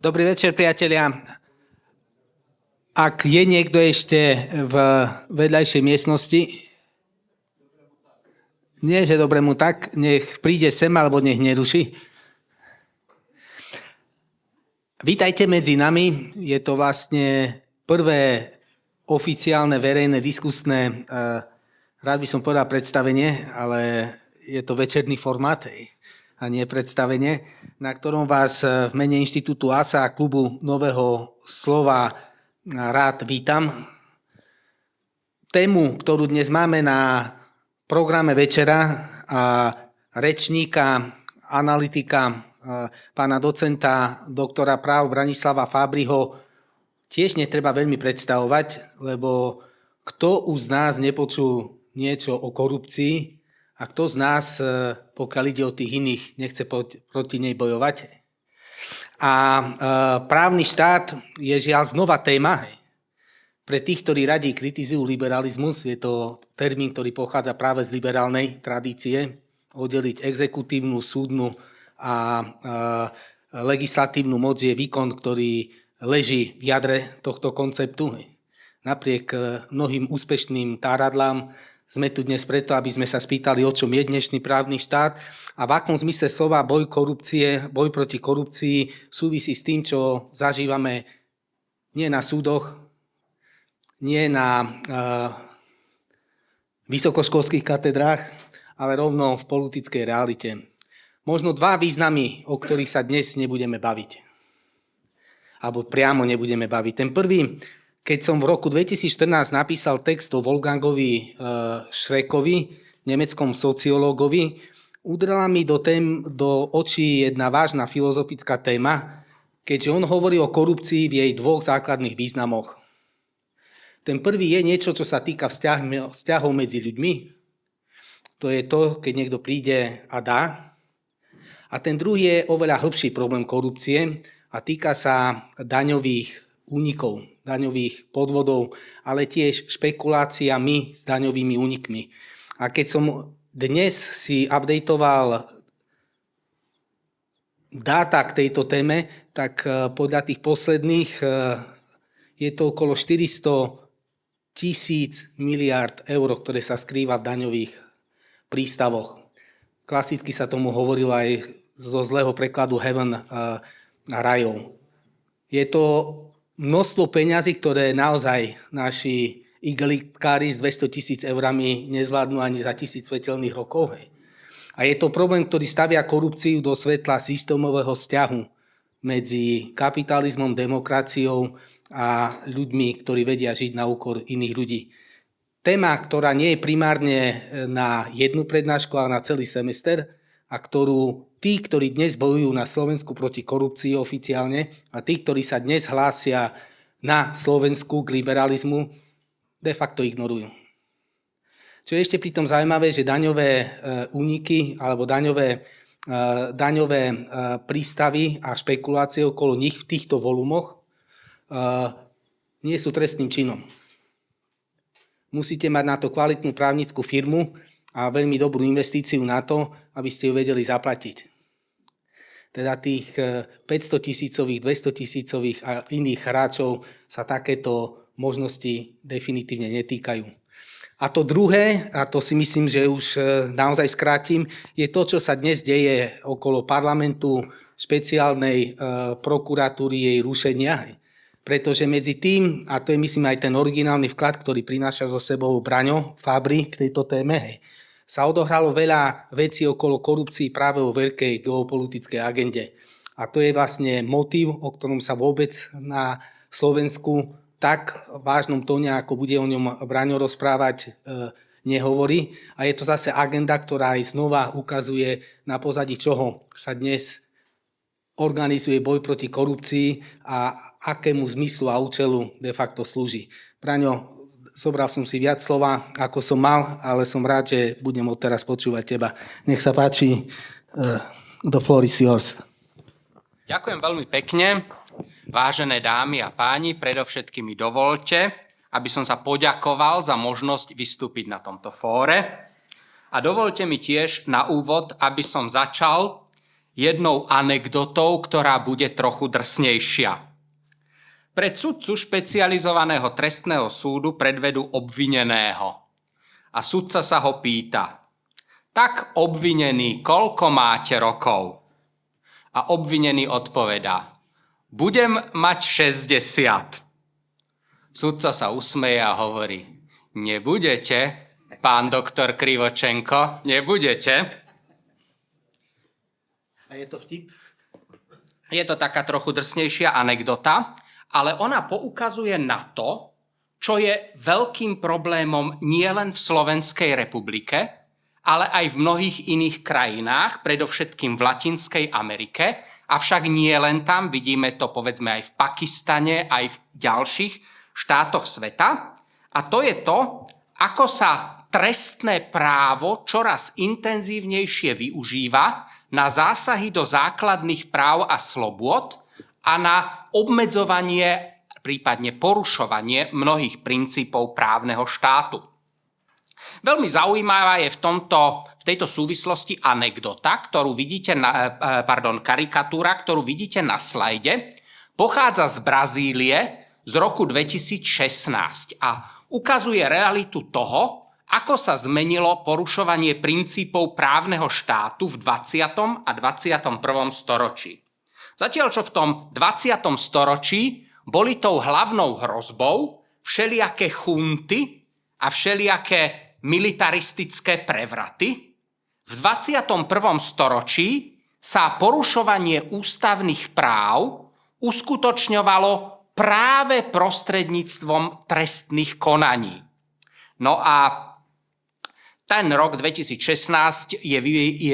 Dobrý večer, priatelia. Ak je niekto ešte v vedľajšej miestnosti, nie že dobre mu tak, nech príde sem alebo nech neruší. Vítajte medzi nami. Je to vlastne prvé oficiálne, verejné, diskusné, rád by som povedal predstavenie, ale je to večerný formát a nie predstavenie, na ktorom vás v mene Inštitútu ASA a klubu Nového slova rád vítam. Tému, ktorú dnes máme na programe večera, a rečníka, analytika, pána docenta, doktora práv Branislava Fábryho, tiež netreba veľmi predstavovať, lebo kto už z nás nepočul niečo o korupcii a kto z nás, pokiaľ ide o tých iných, nechce proti nej bojovať. A právny štát je žiaľ znova téma. Pre tých, ktorí radi kritizujú liberalizmus, je to termín, ktorý pochádza práve z liberálnej tradície, oddeliť exekutívnu, súdnu a legislatívnu moc je výkon, ktorý leží v jadre tohto konceptu. Napriek mnohým úspešným táradlám sme tu dnes preto, aby sme sa spýtali, o čom je dnešný právny štát a v akom zmysle slova boj proti korupcii súvisí s tým, čo zažívame nie na súdoch, nie na vysokoškolských katedrách, ale rovno v politickej realite. Možno dva významy, o ktorých sa dnes nebudeme baviť. Alebo priamo nebudeme baviť. Ten prvý, keď som v roku 2014 napísal text o Wolfgangovi Schreckovi, nemeckom sociológovi, udrela mi do očí jedna vážna filozofická téma, keďže on hovorí o korupcii v jej dvoch základných významoch. Ten prvý je niečo, čo sa týka vzťahov medzi ľuďmi. To je to, keď niekto príde a dá. A ten druhý je oveľa hĺbší problém korupcie a týka sa daňových únikov, daňových podvodov, ale tiež špekuláciami s daňovými únikmi. A keď som dnes si updateoval dáta k tejto téme, tak podľa tých posledných je to okolo 400 000 miliárd eur, ktoré sa skrýva v daňových prístavoch. Klasicky sa tomu hovorilo aj zo zlého prekladu heaven rajov. Je to množstvo peňazí, ktoré naozaj naši igelitári s 200 000 eurami nezvládnu ani za 1000 svetelných rokov. A je to problém, ktorý stavia korupciu do svetla systémového vzťahu medzi kapitalizmom, demokraciou a ľuďmi, ktorí vedia žiť na úkor iných ľudí. Téma, ktorá nie je primárne na jednu prednášku, ale na celý semester a ktorú tí, ktorí dnes bojujú na Slovensku proti korupcii oficiálne a tí, ktorí sa dnes hlásia na Slovensku k liberalizmu, de facto ignorujú. Čo je ešte pritom zaujímavé, že daňové úniky alebo daňové prístavy a špekulácie okolo nich v týchto volumoch nie sú trestným činom. Musíte mať na to kvalitnú právnickú firmu a veľmi dobrú investíciu na to, aby ste ju vedeli zaplatiť. Teda tých 500 000, 200 000 a iných hráčov sa takéto možnosti definitívne netýkajú. A to druhé, a to si myslím, že už naozaj skrátim, je to, čo sa dnes deje okolo parlamentu, špeciálnej prokuratúry, jej rušenia. Pretože medzi tým, a to je myslím aj ten originálny vklad, ktorý prináša so sebou Braňo Fábry k tejto téme, sa odohralo veľa vecí okolo korupcií práve o veľkej geopolitickej agende. A to je vlastne motív, o ktorom sa vôbec na Slovensku tak vážnom tóne, ako bude o ňom Braňo rozprávať, nehovorí. A je to zase agenda, ktorá aj znova ukazuje, na pozadí čoho sa dnes organizuje boj proti korupcii a akému zmyslu a účelu de facto slúži. Braňo, zobral som si viac slova, ako som mal, ale som rád, že budem odteraz počúvať teba. Nech sa páči, the floor is yours. Ďakujem veľmi pekne. Vážené dámy a páni, predovšetkým mi dovoľte, aby som sa poďakoval za možnosť vystúpiť na tomto fóre. A dovoľte mi tiež na úvod, aby som začal jednou anekdotou, ktorá bude trochu drsnejšia. Pred sudcu špecializovaného trestného súdu predvedú obvineného. A sudca sa ho pýta: tak obvinený, koľko máte rokov? A obvinený odpovedá: budem mať 60. Sudca sa usmeje a hovorí: nebudete, pán doktor Krivočenko, nebudete. A je to vtip? Je to taká trochu drsnejšia anekdota, ale ona poukazuje na to, čo je veľkým problémom nielen v Slovenskej republike, ale aj v mnohých iných krajinách, predovšetkým v Latinskej Amerike, avšak nie len tam, vidíme to povedzme aj v Pakistane, aj v ďalších štátoch sveta. A to je to, ako sa trestné právo čoraz intenzívnejšie využíva na zásahy do základných práv a slobôd a na obmedzovanie, prípadne porušovanie mnohých princípov právneho štátu. Veľmi zaujímavá je v tejto súvislosti karikatúra, ktorú vidíte na slajde. Pochádza z Brazílie z roku 2016 a ukazuje realitu toho, ako sa zmenilo porušovanie princípov právneho štátu v 20. a 21. storočí. Zatiaľ, čo v tom 20. storočí boli tou hlavnou hrozbou všelijaké chunty a všelijaké militaristické prevraty, v 21. storočí sa porušovanie ústavných práv uskutočňovalo práve prostredníctvom trestných konaní. No a ten rok 2016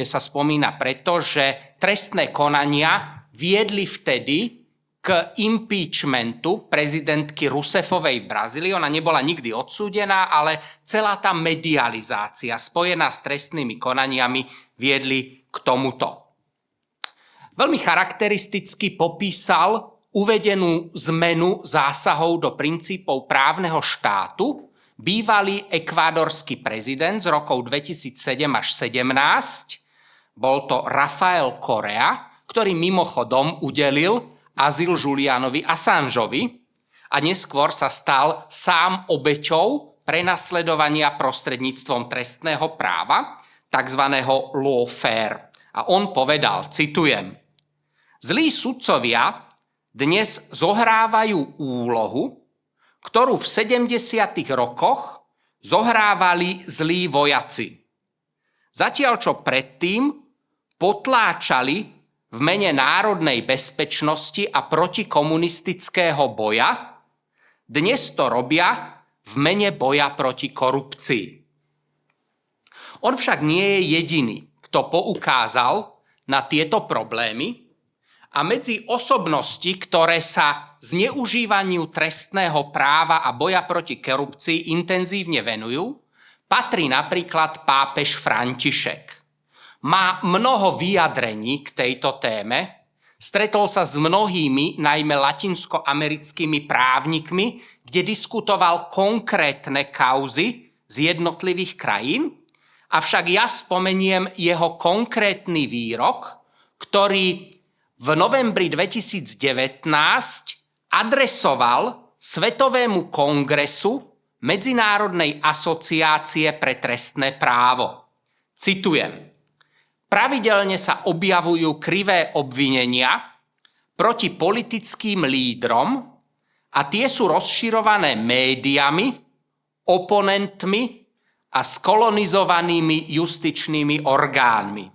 sa spomína preto, že trestné konania viedli vtedy k impeachmentu prezidentky Rousseffovej v Brazílii. Ona nebola nikdy odsúdená, ale celá tá medializácia spojená s trestnými konaniami viedli k tomuto. Veľmi charakteristicky popísal uvedenú zmenu zásahov do princípov právneho štátu bývalý ekvádorský prezident z rokov 2007 až 2017. Bol to Rafael Correa, ktorý mimochodom udelil azyl Julianovi Assangeovi a neskôr sa stal sám obeťou prenasledovania prostredníctvom trestného práva, takzvaného lawfare. A on povedal, citujem: zlí sudcovia dnes zohrávajú úlohu, ktorú v 70. rokoch zohrávali zlí vojaci. Zatiaľ, čo predtým potláčali v mene národnej bezpečnosti a protikomunistického boja, dnes to robia v mene boja proti korupcii. On však nie je jediný, kto poukázal na tieto problémy a medzi osobnosti, ktoré sa zneužívaniu trestného práva a boja proti korupcii intenzívne venujú, patrí napríklad pápež František. Má mnoho vyjadrení k tejto téme, stretol sa s mnohými, najmä latinskoamerickými právnikmi, kde diskutoval konkrétne kauzy z jednotlivých krajín, avšak ja spomeniem jeho konkrétny výrok, ktorý v novembri 2019 adresoval Svetovému kongresu Medzinárodnej asociácie pre trestné právo. Citujem: pravidelne sa objavujú krivé obvinenia proti politickým lídrom a tie sú rozširované médiami, oponentmi a skolonizovanými justičnými orgánmi.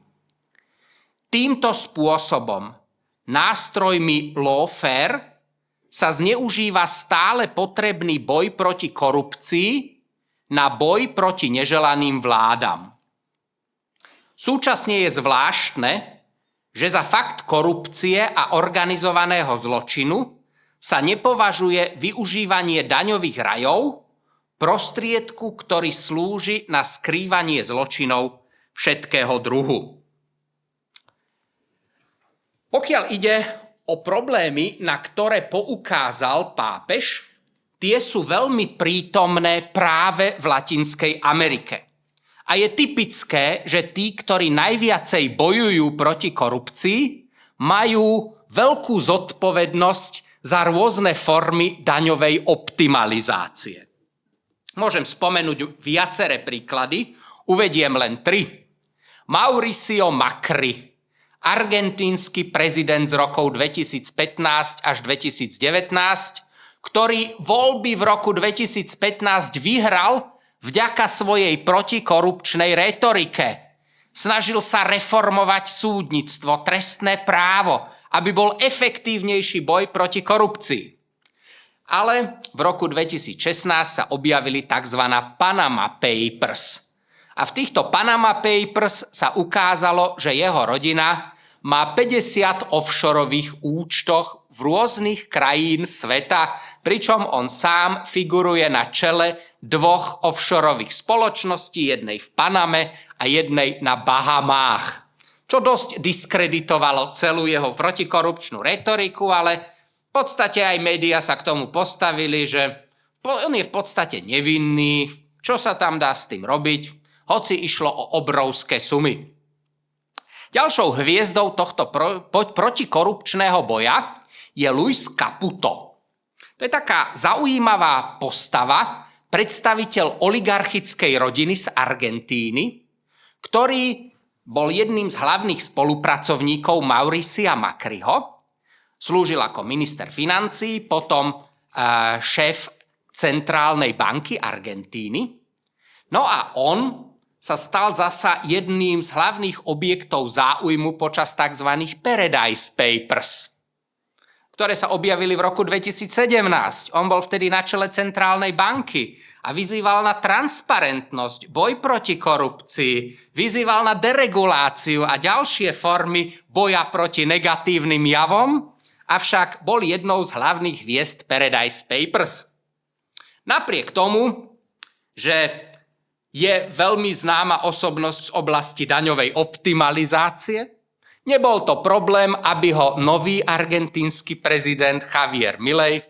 Týmto spôsobom, nástrojmi lawfare, sa zneužíva stále potrebný boj proti korupcii na boj proti neželaným vládam. Súčasne je zvláštne, že za fakt korupcie a organizovaného zločinu sa nepovažuje využívanie daňových rajov, prostriedku, ktorý slúži na skrývanie zločinov všetkého druhu. Pokiaľ ide o problémy, na ktoré poukázal pápež, tie sú veľmi prítomné práve v Latinskej Amerike. A je typické, že tí, ktorí najviacej bojujú proti korupcii, majú veľkú zodpovednosť za rôzne formy daňovej optimalizácie. Môžem spomenúť viaceré príklady, uvediem len 3. Mauricio Macri, argentínsky prezident z rokov 2015 až 2019, ktorý voľby v roku 2015 vyhral vďaka svojej protikorupčnej rétorike. Snažil sa reformovať súdnictvo, trestné právo, aby bol efektívnejší boj proti korupcii. Ale v roku 2016 sa objavili tzv. Panama Papers. A v týchto Panama Papers sa ukázalo, že jeho rodina má 50 offshoreových účtoch v rôznych krajín sveta, pričom on sám figuruje na čele 2 offshoreových spoločností, jednej v Paname a jednej na Bahamách. Čo dosť diskreditovalo celú jeho protikorupčnú retoriku, ale v podstate aj médiá sa k tomu postavili, že on je v podstate nevinný, čo sa tam dá s tým robiť, hoci išlo o obrovské sumy. Ďalšou hviezdou tohto protikorupčného boja je Luis Caputo. To je taká zaujímavá postava, predstaviteľ oligarchickej rodiny z Argentíny, ktorý bol jedným z hlavných spolupracovníkov Mauricia Macriho, slúžil ako minister financií, potom šéf Centrálnej banky Argentíny. No a on sa stal zasa jedným z hlavných objektov záujmu počas tzv. Paradise Papers, ktoré sa objavili v roku 2017. On bol vtedy na čele Centrálnej banky a vyzýval na transparentnosť, boj proti korupcii, vyzýval na dereguláciu a ďalšie formy boja proti negatívnym javom, avšak bol jednou z hlavných hviezd Paradise Papers. Napriek tomu, že je veľmi známa osobnosť z oblasti daňovej optimalizácie, nebol to problém, aby ho nový argentínsky prezident Javier Milei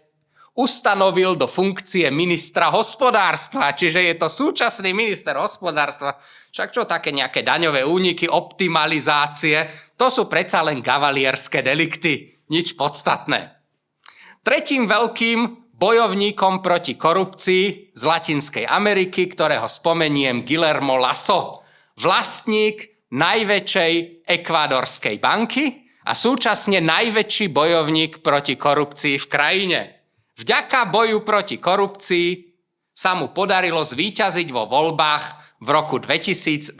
ustanovil do funkcie ministra hospodárstva, čiže je to súčasný minister hospodárstva. Však čo také nejaké daňové úniky, optimalizácie, to sú predsa len kavalierské delikty, nič podstatné. Tretím veľkým bojovníkom proti korupcii z Latinskej Ameriky, ktorého spomeniem, Guillermo Lasso, vlastník najväčšej ekvádorskej banky a súčasne najväčší bojovník proti korupcii v krajine. Vďaka boju proti korupcii sa mu podarilo zvíťaziť vo voľbách v roku 2021.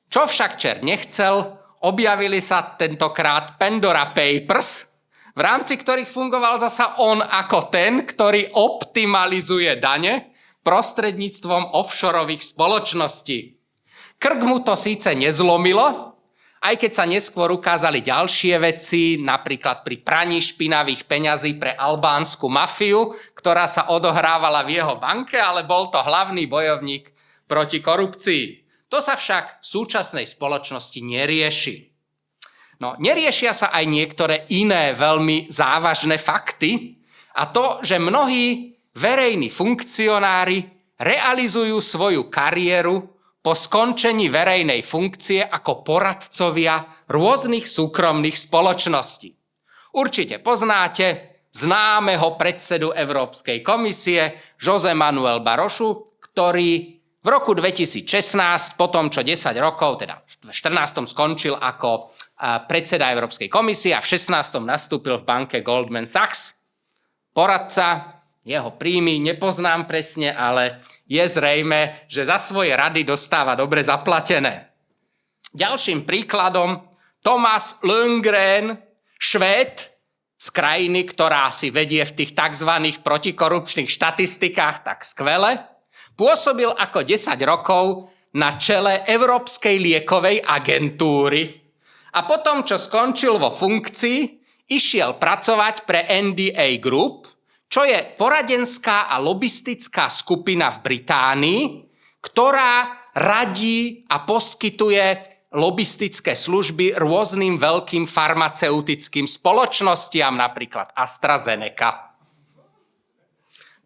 Čo však čert nechcel, objavili sa tentokrát Pandora Papers, v rámci ktorých fungoval zasa on ako ten, ktorý optimalizuje dane prostredníctvom offshoreových spoločností. Krk mu to síce nezlomilo, aj keď sa neskôr ukázali ďalšie veci, napríklad pri praní špinavých peňazí pre albánsku mafiu, ktorá sa odohrávala v jeho banke, ale bol to hlavný bojovník proti korupcii. To sa však v súčasnej spoločnosti nerieši. No, neriešia sa aj niektoré iné veľmi závažné fakty, a to, že mnohí verejní funkcionári realizujú svoju kariéru po skončení verejnej funkcie ako poradcovia rôznych súkromných spoločností. Určite poznáte známeho predsedu Európskej komisie José Manuel Barrosu, ktorý v roku 2016, potom čo 10 rokov, teda v 14. skončil ako predseda Európskej komisie a v 16. nastúpil v banke Goldman Sachs. Poradca, jeho príjmy nepoznám presne, ale je zrejme, že za svoje rady dostáva dobre zaplatené. Ďalším príkladom Thomas Lundgren, Švéd z krajiny, ktorá si vedie v tých tzv. Protikorupčných štatistikách tak skvele, pôsobil ako 10 rokov na čele Európskej liekovej agentúry a potom, čo skončil vo funkcii, išiel pracovať pre NDA Group, čo je poradenská a lobistická skupina v Británii, ktorá radí a poskytuje lobistické služby rôznym veľkým farmaceutickým spoločnostiam, napríklad AstraZeneca.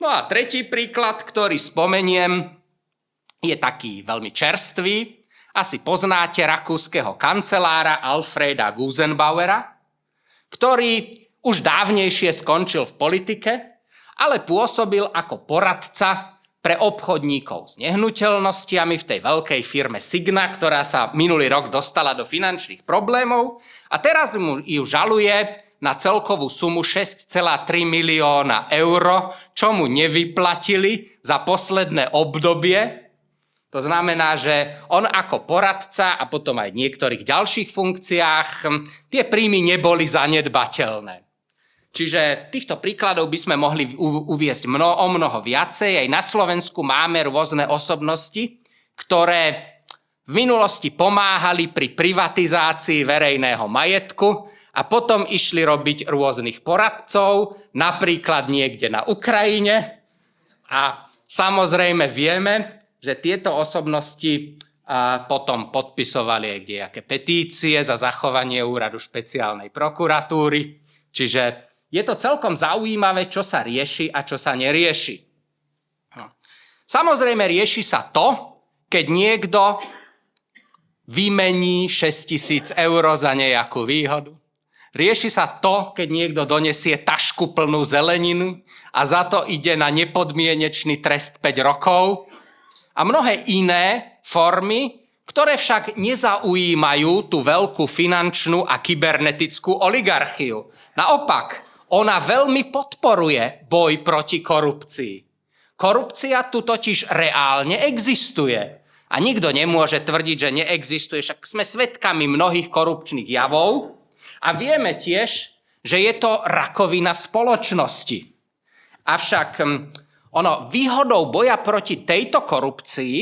No a tretí príklad, ktorý spomeniem, je taký veľmi čerstvý. Asi poznáte rakúskeho kancelára Alfreda Gusenbauera, ktorý už dávnejšie skončil v politike, ale pôsobil ako poradca pre obchodníkov s nehnuteľnostiami v tej veľkej firme Signa, ktorá sa minulý rok dostala do finančných problémov a teraz mu ju žaluje na celkovú sumu 6,3 milióna eur, čo mu nevyplatili za posledné obdobie. To znamená, že on ako poradca a potom aj v niektorých ďalších funkciách tie príjmy neboli zanedbateľné. Čiže týchto príkladov by sme mohli uviesť o mnoho viacej. Aj na Slovensku máme rôzne osobnosti, ktoré v minulosti pomáhali pri privatizácii verejného majetku a potom išli robiť rôznych poradcov, napríklad niekde na Ukrajine. A samozrejme vieme, že tieto osobnosti potom podpisovali aj kdejaké petície za zachovanie úradu špeciálnej prokuratúry. Čiže je to celkom zaujímavé, čo sa rieši a čo sa nerieši. No. Samozrejme rieši sa to, keď niekto vymení 6 000 eur za nejakú výhodu. Rieši sa to, keď niekto donesie tašku plnú zeleninu a za to ide na nepodmienečný trest 5 rokov. A mnohé iné formy, ktoré však nezaujímajú tú veľkú finančnú a kybernetickú oligarchiu. Naopak, ona veľmi podporuje boj proti korupcii. Korupcia tu totiž reálne existuje. A nikto nemôže tvrdiť, že neexistuje. Však sme svedkami mnohých korupčných javov a vieme tiež, že je to rakovina spoločnosti. Avšak výhodou boja proti tejto korupcii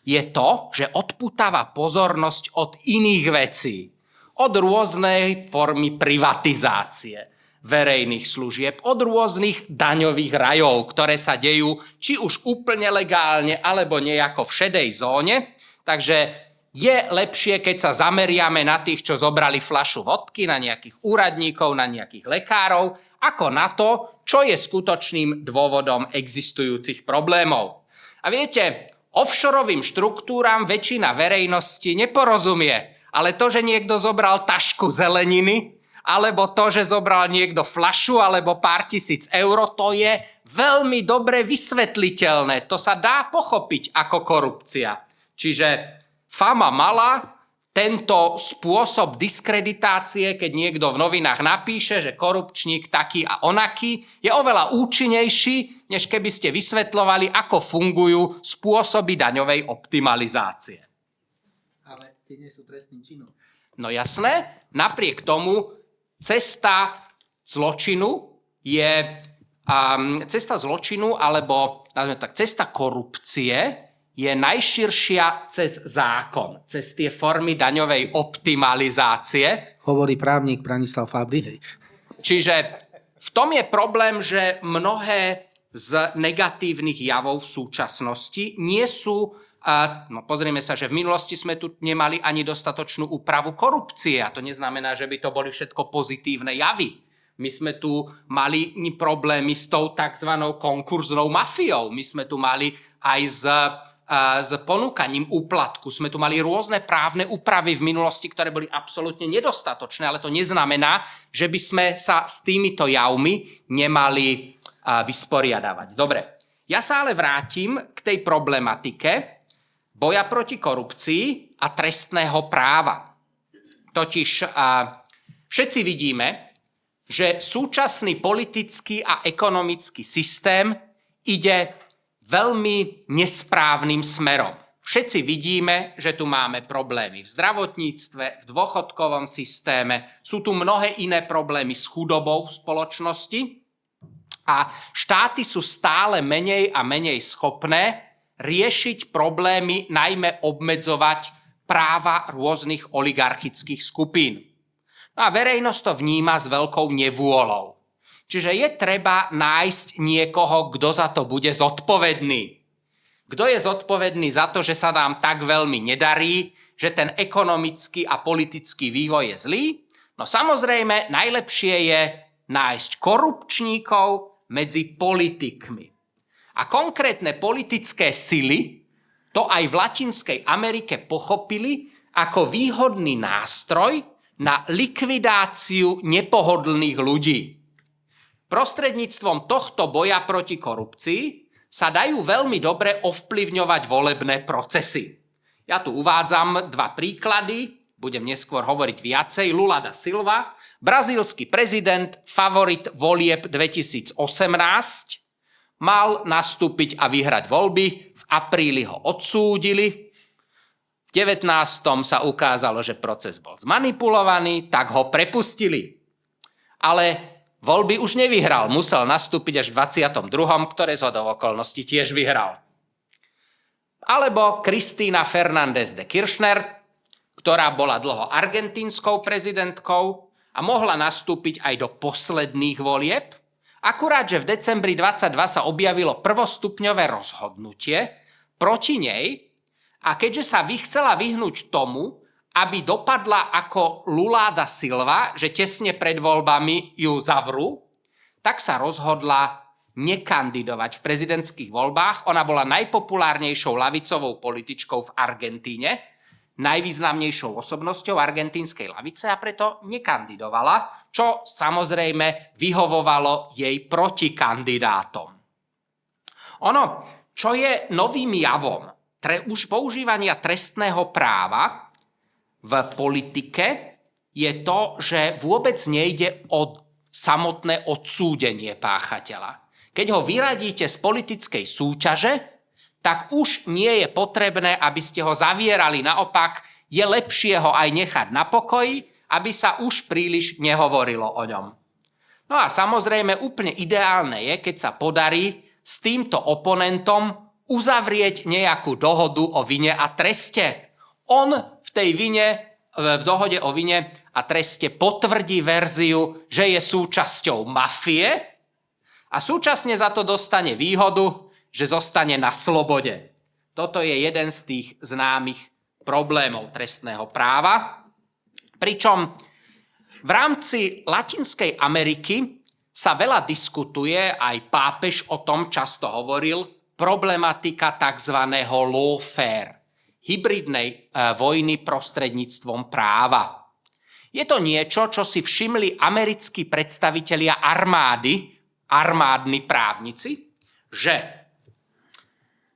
je to, že odputáva pozornosť od iných vecí. Od rôznej formy privatizácie verejných služieb, od rôznych daňových rajov, ktoré sa dejú či už úplne legálne, alebo nejako v šedej zóne. Takže je lepšie, keď sa zameriame na tých, čo zobrali fľašu vodky, na nejakých úradníkov, na nejakých lekárov, ako na to, čo je skutočným dôvodom existujúcich problémov. A viete, offshoreovým štruktúram väčšina verejnosti neporozumie, ale to, že niekto zobral tašku zeleniny, alebo to, že zobral niekto fľašu, alebo pár tisíc eur, to je veľmi dobre vysvetliteľné. To sa dá pochopiť ako korupcia. Čiže fama mala tento spôsob diskreditácie, keď niekto v novinách napíše, že korupčník taký a onaký, je oveľa účinnejší, než keby ste vysvetľovali, ako fungujú spôsoby daňovej optimalizácie. Ale tie nie sú trestným činom. No jasné, napriek tomu cesta zločinu alebo cesta korupcie je najširšia cez zákon, cez tie formy daňovej optimalizácie. Hovorí právnik Branislav Fabri. Čiže v tom je problém, že mnohé z negatívnych javov v súčasnosti nie sú. Pozrieme sa, že v minulosti sme tu nemali ani dostatočnú úpravu korupcie a to neznamená, že by to boli všetko pozitívne javy. My sme tu mali problémy s tou tzv. Konkurznou mafiou. My sme tu mali aj s ponúkaním úplatku. Sme tu mali rôzne právne úpravy v minulosti, ktoré boli absolútne nedostatočné, ale to neznamená, že by sme sa s týmito javmi nemali vysporiadavať. Dobre, ja sa ale vrátim k tej problematike boja proti korupcii a trestného práva. Totiž všetci vidíme, že súčasný politický a ekonomický systém ide veľmi nesprávnym smerom. Všetci vidíme, že tu máme problémy v zdravotníctve, v dôchodkovom systéme, sú tu mnohé iné problémy s chudobou v spoločnosti a štáty sú stále menej a menej schopné riešiť problémy, najmä obmedzovať práva rôznych oligarchických skupín. No a verejnosť to vníma s veľkou nevôľou. Čiže je treba nájsť niekoho, kto za to bude zodpovedný. Kto je zodpovedný za to, že sa nám tak veľmi nedarí, že ten ekonomický a politický vývoj je zlý? No samozrejme, najlepšie je nájsť korupčníkov medzi politikmi. A konkrétne politické sily to aj v Latinskej Amerike pochopili ako výhodný nástroj na likvidáciu nepohodlných ľudí. Prostredníctvom tohto boja proti korupcii sa dajú veľmi dobre ovplyvňovať volebné procesy. Ja tu uvádzam 2 príklady, budem neskôr hovoriť viacej. Lula da Silva, brazílsky prezident, favorit volieb 2018, mal nastúpiť a vyhrať voľby, v apríli ho odsúdili, v 19. sa ukázalo, že proces bol zmanipulovaný, tak ho prepustili. Ale voľby už nevyhral, musel nastúpiť až v 22., ktoré zhodou okolností tiež vyhral. Alebo Cristina Fernández de Kirchner, ktorá bola dlho argentínskou prezidentkou a mohla nastúpiť aj do posledných volieb. Akurát, že v decembri 22 sa objavilo prvostupňové rozhodnutie proti nej a keďže sa chcela vyhnúť tomu, aby dopadla ako Lula da Silva, že tesne pred voľbami ju zavrú, tak sa rozhodla nekandidovať v prezidentských voľbách. Ona bola najpopulárnejšou ľavicovou političkou v Argentíne, najvýznamnejšou osobnosťou argentínskej ľavice a preto nekandidovala, čo samozrejme vyhovovalo jej protikandidátom. Ono, čo je novým javom už používania trestného práva v politike, je to, že vôbec nejde o samotné odsúdenie páchateľa. Keď ho vyradíte z politickej súťaže, tak už nie je potrebné, aby ste ho zavierali. Naopak, je lepšie ho aj nechať na pokoji, aby sa už príliš nehovorilo o ňom. No a samozrejme úplne ideálne je, keď sa podarí s týmto oponentom uzavrieť nejakú dohodu o vine a treste. On v dohode o vine a treste potvrdí verziu, že je súčasťou mafie a súčasne za to dostane výhodu, že zostane na slobode. Toto je jeden z tých známych problémov trestného práva. Pričom v rámci Latinskej Ameriky sa veľa diskutuje, aj pápež o tom často hovoril, problematika tzv. Lawfare, hybridnej vojny prostredníctvom práva. Je to niečo, čo si všimli americkí predstavitelia armádni právnici, že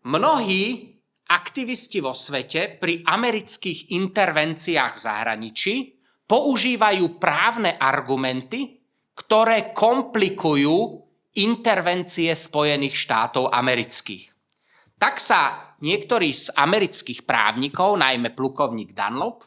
mnohí aktivisti vo svete pri amerických intervenciách v zahraničí používajú právne argumenty, ktoré komplikujú intervencie Spojených štátov amerických. Tak sa niektorý z amerických právnikov, najmä plukovník Dunlop,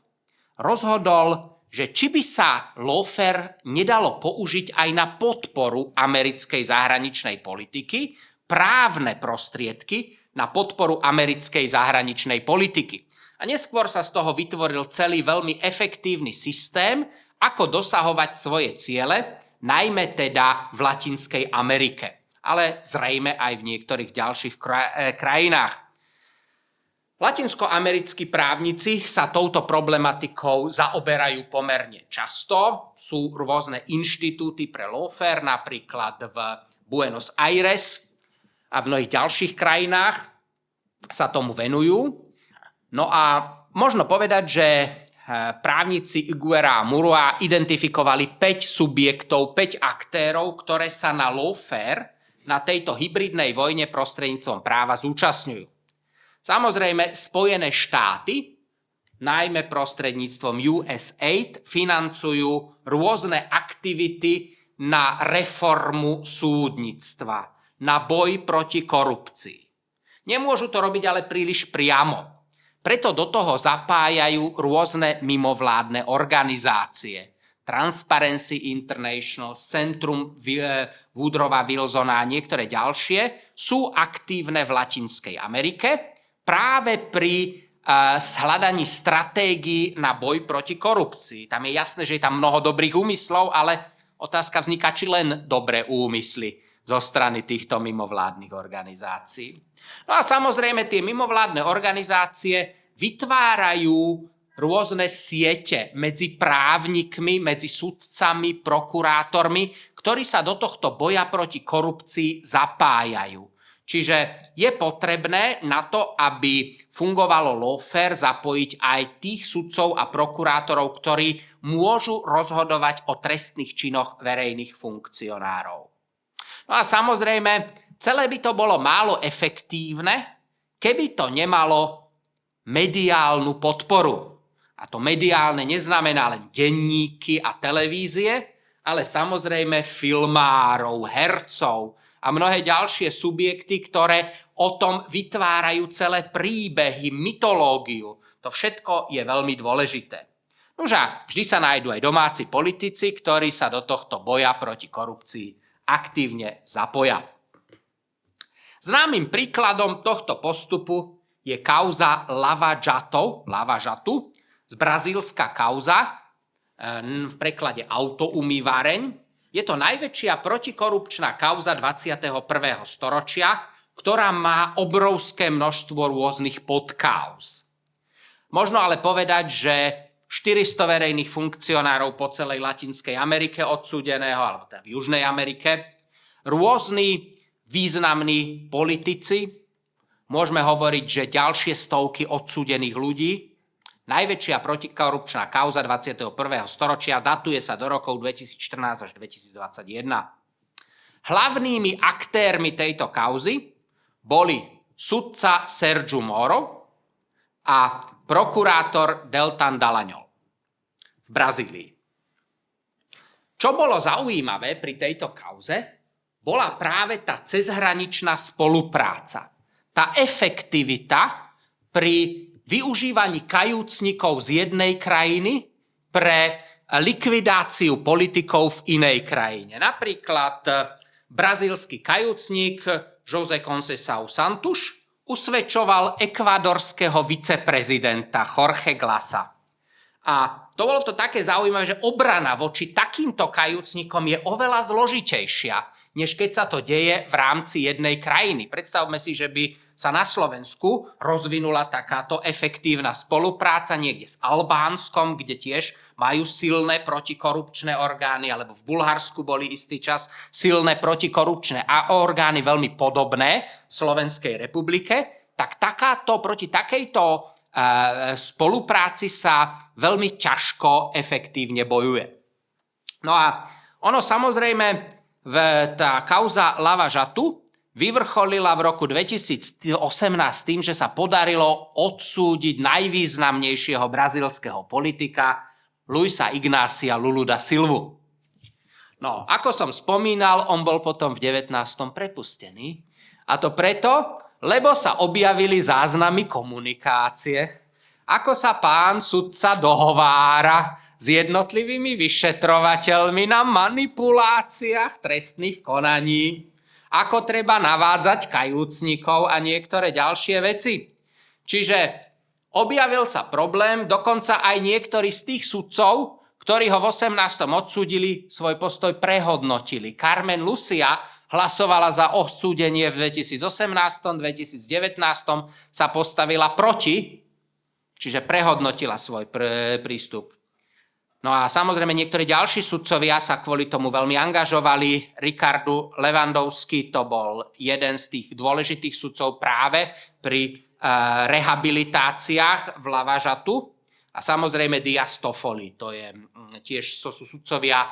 rozhodol, že či by sa lawfare nedalo použiť aj na podporu americkej zahraničnej politiky, právne prostriedky na podporu americkej zahraničnej politiky. A neskôr sa z toho vytvoril celý veľmi efektívny systém, ako dosahovať svoje ciele, najmä teda v Latinskej Amerike, ale zrejme aj v niektorých ďalších krajinách. Latinskoamerickí právnici sa touto problematikou zaoberajú pomerne často. Sú rôzne inštitúty pre lawfare, napríklad v Buenos Aires a v mnohých ďalších krajinách sa tomu venujú. No a možno povedať, že právnici Higuera a Murua identifikovali 5 subjektov, 5 aktérov, ktoré sa na lawfare, na tejto hybridnej vojne prostredníctvom práva zúčastňujú. Samozrejme, Spojené štáty, najmä prostredníctvom USAID, financujú rôzne aktivity na reformu súdnictva, na boj proti korupcii. Nemôžu to robiť ale príliš priamo. Preto do toho zapájajú rôzne mimovládne organizácie. Transparency International, Centrum Woodrowa Wilsona a niektoré ďalšie sú aktívne v Latinskej Amerike práve pri hľadaní stratégií na boj proti korupcii. Tam je jasné, že je tam mnoho dobrých úmyslov, ale otázka vzniká, či len dobré úmysly zo strany týchto mimovládnych organizácií. No a samozrejme tie mimovládne organizácie vytvárajú rôzne siete medzi právnikmi, medzi sudcami, prokurátormi, ktorí sa do tohto boja proti korupcii zapájajú. Čiže je potrebné na to, aby fungovalo lawfare, zapojiť aj tých sudcov a prokurátorov, ktorí môžu rozhodovať o trestných činoch verejných funkcionárov. No a samozrejme, celé by to bolo málo efektívne, keby to nemalo mediálnu podporu. A to mediálne neznamená len denníky a televízie, ale samozrejme filmárov, hercov a mnohé ďalšie subjekty, ktoré o tom vytvárajú celé príbehy, mytológiu. To všetko je veľmi dôležité. Nože vždy sa nájdú aj domáci politici, ktorí sa do tohto boja proti korupcii aktívne zapoja. Známym príkladom tohto postupu je kauza Lava Jatu, brazílska kauza, v preklade autoumývareň. Je to najväčšia protikorupčná kauza 21. storočia, ktorá má obrovské množstvo rôznych podkauz. Možno ale povedať, že 400 verejných funkcionárov po celej Latinskej Amerike odsúdeného, alebo teda v Južnej Amerike, rôzni významní politici, môžeme hovoriť, že ďalšie stovky odsúdených ľudí. Najväčšia protikorupčná kauza 21. storočia datuje sa do rokov 2014 až 2021. Hlavnými aktérmi tejto kauzy boli sudca Sergio Moro a prokurátor Deltan Dallagnol v Brazílii. Čo bolo zaujímavé pri tejto kauze, bola práve tá cezhraničná spolupráca. Tá efektivita pri využívaní kajúcnikov z jednej krajiny pre likvidáciu politikov v inej krajine. Napríklad brazílsky kajúcnik José Conceição Santos usvedčoval ekvádorského viceprezidenta Jorge Glasa. A to bolo to také zaujímavé, že obrana voči takýmto kajúcnikom je oveľa zložitejšia, než keď sa to deje v rámci jednej krajiny. Predstavme si, že by sa na Slovensku rozvinula takáto efektívna spolupráca niekde s Albánskom, kde tiež majú silné protikorupčné orgány, alebo v Bulharsku boli istý čas silné protikorupčné orgány veľmi podobné Slovenskej republike, tak proti takejto spolupráci sa veľmi ťažko efektívne bojuje. No a ono samozrejme, tá kauza Lava Jatu vyvrcholila v roku 2018 tým, že sa podarilo odsúdiť najvýznamnejšieho brazílskeho politika Luisa Ignácia Lulu da Silvu. No, ako som spomínal, on bol potom v 19. prepustený. A to preto, lebo sa objavili záznamy komunikácie, ako sa pán sudca dohovára s jednotlivými vyšetrovateľmi na manipuláciách trestných konaní, ako treba navádzať kajúcnikov a niektoré ďalšie veci. Čiže objavil sa problém, dokonca aj niektorí z tých sudcov, ktorí ho v 18. odsúdili, svoj postoj prehodnotili. Carmen Lucia hlasovala za odsúdenie v 2018, 2019 sa postavila proti, čiže prehodnotila svoj prístup. No a samozrejme niektorí ďalší sudcovia sa kvôli tomu veľmi angažovali. Ricardo Lewandowski to bol jeden z tých dôležitých sudcov práve pri rehabilitáciách v Lava Jatu. A samozrejme Dias Toffoli, to je tiež sú sudcovia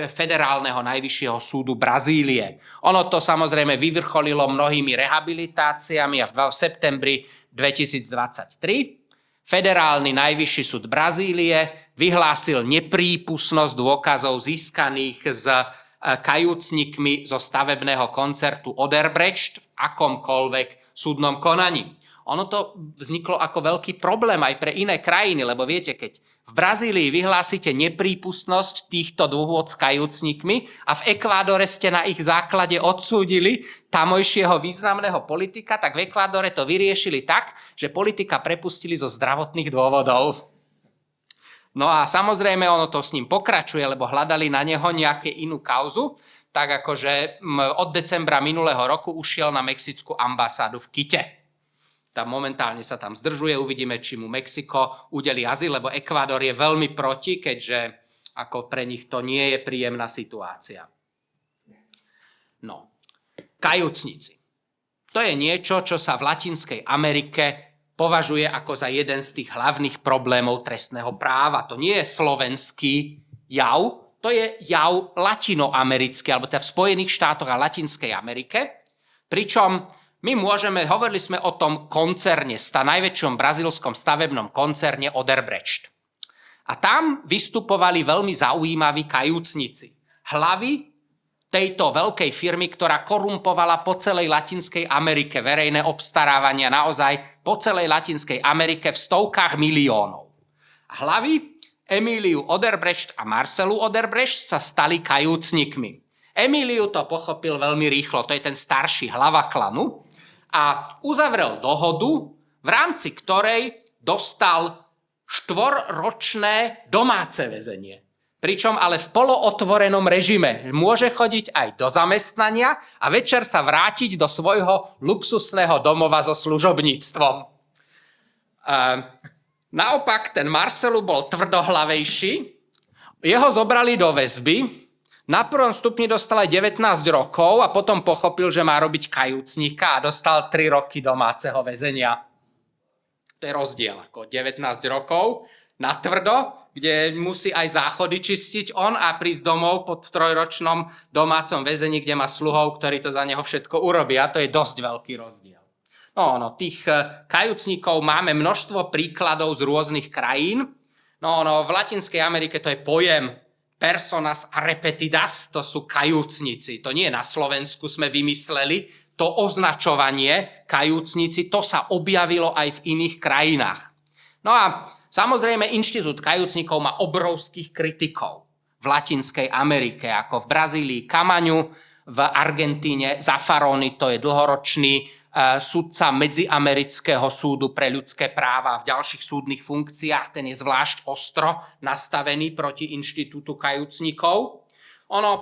federálneho najvyššieho súdu Brazílie. Ono to samozrejme vyvrcholilo mnohými rehabilitáciami a v septembri 2023 Federálny najvyšší súd Brazílie vyhlásil neprípustnosť dôkazov získaných s kajúcnikmi zo stavebného koncertu Odebrecht v akomkoľvek súdnom konaní. Ono to vzniklo ako veľký problém aj pre iné krajiny, lebo viete, keď v Brazílii vyhlásite neprípustnosť týchto dôvod s kajúcnikmi a v Ekvádore ste na ich základe odsúdili tamojšieho významného politika, tak v Ekvádore to vyriešili tak, že politika prepustili zo zdravotných dôvodov. No a samozrejme ono to s ním pokračuje, lebo hľadali na neho nejakú inú kauzu, tak akože od decembra minulého roku ušiel na mexickú ambasádu v Kite. Tam momentálne sa tam zdržuje, uvidíme, či mu Mexiko udeli azyl, lebo Ekvádor je veľmi proti, keďže ako pre nich to nie je príjemná situácia. No, kajúcnici. To je niečo, čo sa v Latinskej Amerike považuje ako za jeden z tých hlavných problémov trestného práva. To nie je slovenský jav, to je jav latinoamerický, alebo teda v Spojených štátoch a Latinskej Amerike. Pričom my hovorili sme o tom koncerne, najväčšom brazílskom stavebnom koncerne Odebrecht. A tam vystupovali veľmi zaujímaví kajúcnici. Hlavy tejto veľkej firmy, ktorá korumpovala po celej Latinskej Amerike verejné obstarávania, naozaj po celej Latinskej Amerike v stovkách miliónov. Hlavy Emíliu Odebrecht a Marcelu Odebrecht sa stali kajúcnikmi. Emíliu to pochopil veľmi rýchlo, to je ten starší hlava klanu, a uzavrel dohodu, v rámci ktorej dostal 4-ročné domáce väzenie. Pričom ale v polootvorenom režime. Môže chodiť aj do zamestnania a večer sa vrátiť do svojho luxusného domova so služobníctvom. Naopak ten Marcelu bol tvrdohlavejší. Jeho zobrali do väzby. Na prvom stupni dostal aj 19 rokov a potom pochopil, že má robiť kajúcnika a dostal 3 roky domáceho väzenia. To je rozdiel, ako 19 rokov natvrdo, kde musí aj záchody čistiť on a prísť domov po 3-ročnom domácom väzení, kde má sluhov, ktorí to za neho všetko urobia. To je dosť veľký rozdiel. Tých kajúcnikov máme množstvo príkladov z rôznych krajín. V Latinskej Amerike to je pojem personas repetidas, to sú kajúcnici. To nie na Slovensku sme vymysleli, to označovanie kajúcnici, to sa objavilo aj v iných krajinách. No a samozrejme, inštitút kajúcnikov má obrovských kritikov v Latinskej Amerike, ako v Brazílii Camañu, v Argentíne Zaffaroni, to je dlhoročný sudca Medziamerického súdu pre ľudské práva v ďalších súdnych funkciách, ten je zvlášť ostro nastavený proti inštitútu kajúcnikov.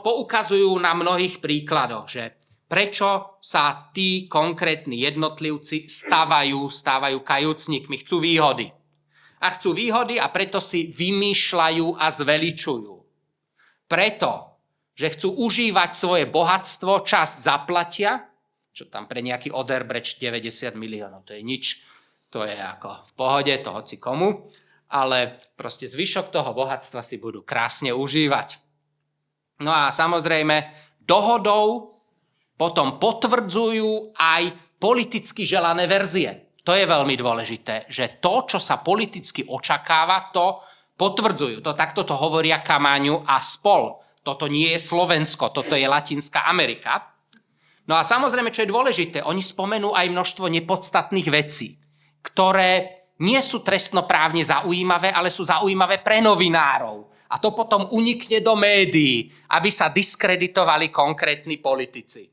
Poukazujú na mnohých príkladoch, že prečo sa tí konkrétni jednotlivci stávajú kajúcnikmi, chcú výhody. A chcú výhody a preto si vymýšľajú a zveličujú. Preto, že chcú užívať svoje bohatstvo, časť zaplatia, čo tam pre nejaký Odebrecht 90 miliónov, to je nič, to je ako v pohode, to hoci komu, ale proste zvyšok toho bohatstva si budú krásne užívať. No a samozrejme, dohodou potom potvrdzujú aj politicky želané verzie. To je veľmi dôležité, že to, čo sa politicky očakáva, to potvrdzujú. Takto to hovoria Camañu a spol. Toto nie je Slovensko, toto je Latinská Amerika. No a samozrejme, čo je dôležité, oni spomenú aj množstvo nepodstatných vecí, ktoré nie sú trestnoprávne zaujímavé, ale sú zaujímavé pre novinárov. A to potom unikne do médií, aby sa diskreditovali konkrétni politici.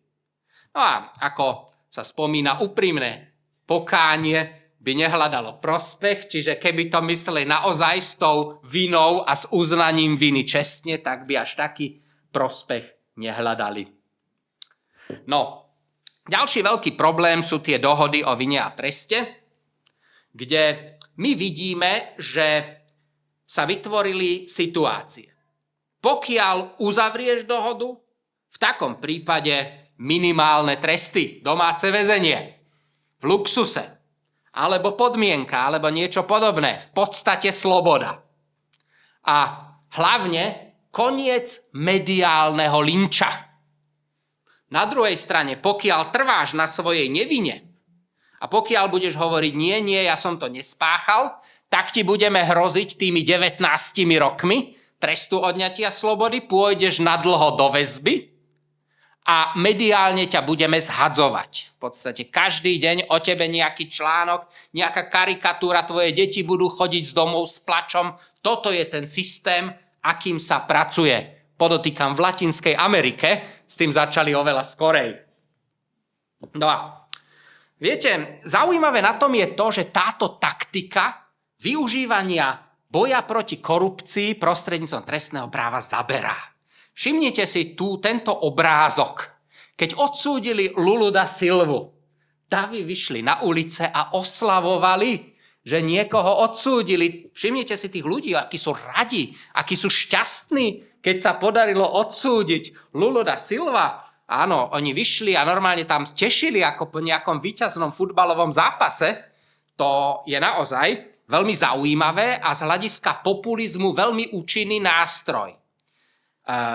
No a ako sa spomína úprimné pokánie by nehľadalo prospech, čiže keby to mysleli naozaj s tou vinou a s uznaním viny čestne, tak by až taký prospech nehľadali. No, ďalší veľký problém sú tie dohody o vine a treste, kde my vidíme, že sa vytvorili situácie. Pokiaľ uzavrieš dohodu, v takom prípade minimálne tresty, domáce väzenie, v luxuse, alebo podmienka, alebo niečo podobné. V podstate sloboda. A hlavne koniec mediálneho linča. Na druhej strane, pokiaľ trváš na svojej nevine a pokiaľ budeš hovoriť nie, ja som to nespáchal, tak ti budeme hroziť tými 19 rokmi trestu odňatia slobody, pôjdeš na dlho do väzby a mediálne ťa budeme zhadzovať. V podstate každý deň o tebe nejaký článok, nejaká karikatúra, tvoje deti budú chodiť z domov s plačom. Toto je ten systém, akým sa pracuje. Podotýkam, v Latinskej Amerike s tým začali oveľa skorej. No a viete, zaujímavé na tom je to, že táto taktika využívania boja proti korupcii prostredníctvom trestného práva zaberá. Všimnite si tu tento obrázok. Keď odsúdili Lulu da Silvu, davy vyšli na ulice a oslavovali, že niekoho odsúdili. Všimnite si tých ľudí, akí sú radi, akí sú šťastní, keď sa podarilo odsúdiť Lulu da Silva Áno, oni vyšli a normálne tam tešili ako po nejakom víťaznom futbalovom zápase. To je naozaj veľmi zaujímavé a z hľadiska populizmu veľmi účinný nástroj.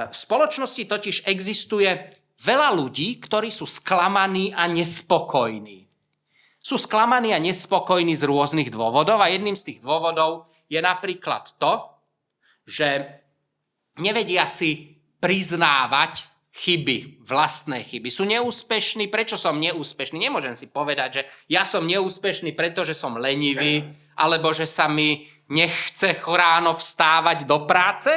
V spoločnosti totiž existuje veľa ľudí, ktorí sú sklamaní a nespokojní. Sú sklamaní a nespokojní z rôznych dôvodov a jedným z tých dôvodov je napríklad to, že nevedia si priznávať chyby, vlastné chyby. Sú neúspešní. Prečo som neúspešný? Nemôžem si povedať, že ja som neúspešný, pretože som lenivý, alebo že sa mi nechce ráno vstávať do práce.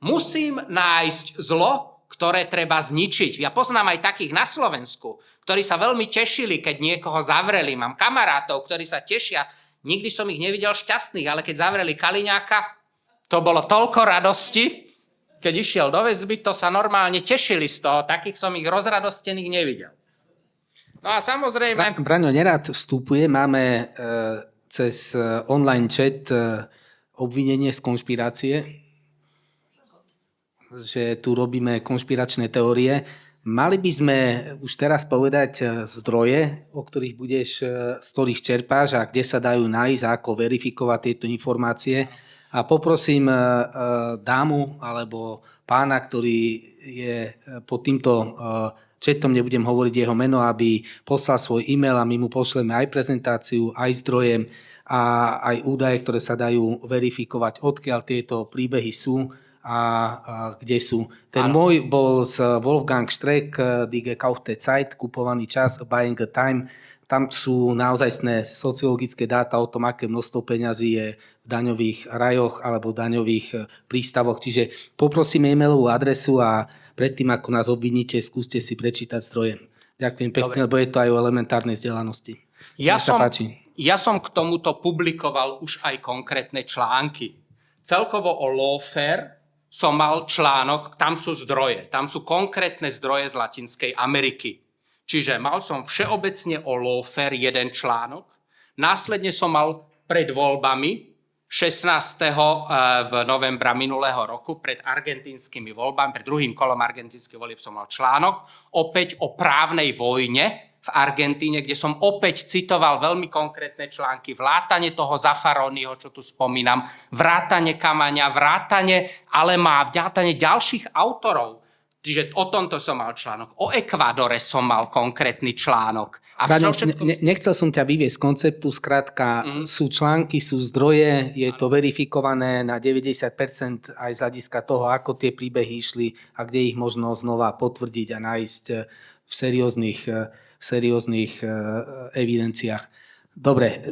Musím nájsť zlo, ktoré treba zničiť. Ja poznám aj takých na Slovensku, ktorí sa veľmi tešili, keď niekoho zavreli. Mám kamarátov, ktorí sa tešia. Nikdy som ich nevidel šťastných, ale keď zavreli Kaliňáka, to bolo toľko radosti. Keď išiel do väzby, to sa normálne tešili z toho. Takých som ich rozradostených nevidel. No a samozrejme... Braňo nerád vstupuje. Máme cez online chat obvinenie z konšpirácie, že tu robíme konšpiračné teórie. Mali by sme už teraz povedať zdroje, o ktorých z ktorých čerpáš a kde sa dajú nájsť a ako verifikovať tieto informácie. A poprosím dámu alebo pána, ktorý je pod týmto chatom, nebudem hovoriť jeho meno, aby poslal svoj e-mail a my mu pošleme aj prezentáciu, aj zdrojem a aj údaje, ktoré sa dajú verifikovať, odkiaľ tieto príbehy sú a kde sú. Ten môj bol z Wolfgang Streeck, Die gekaufte Zeit, kupovaný čas, buying a time. Tam sú naozajstné sociologické dáta o tom, aké množstvo peňazí je v daňových rajoch alebo daňových prístavoch. Čiže poprosíme e-mailovú adresu a predtým, ako nás obviníte, skúste si prečítať zdroje. Ďakujem pekne, lebo je to aj o elementárnej vzdelanosti. Ja som k tomuto publikoval už aj konkrétne články. Celkovo o lawfare som mal článok, tam sú zdroje, tam sú konkrétne zdroje z Latinskej Ameriky. Čiže mal som všeobecne o lawfare jeden článok, následne som mal pred voľbami 16. v novembra minulého roku, pred argentínskymi voľbami, pred druhým kolom argentínskych volieb som mal článok, opäť o právnej vojne v Argentíne, kde som opäť citoval veľmi konkrétne články, vrátane toho Zaffaroniho, čo tu spomínam, vrátane Kamaňa, vrátane ďalších autorov. Čiže o tomto som mal článok. O Ekvádore som mal konkrétny článok. Nechcel som ťa vyviesť z konceptu, skrátka sú články, sú zdroje, je to verifikované na 90% aj z hľadiska toho, ako tie príbehy išli a kde ich možno znova potvrdiť a nájsť v serióznych evidenciách. Dobre,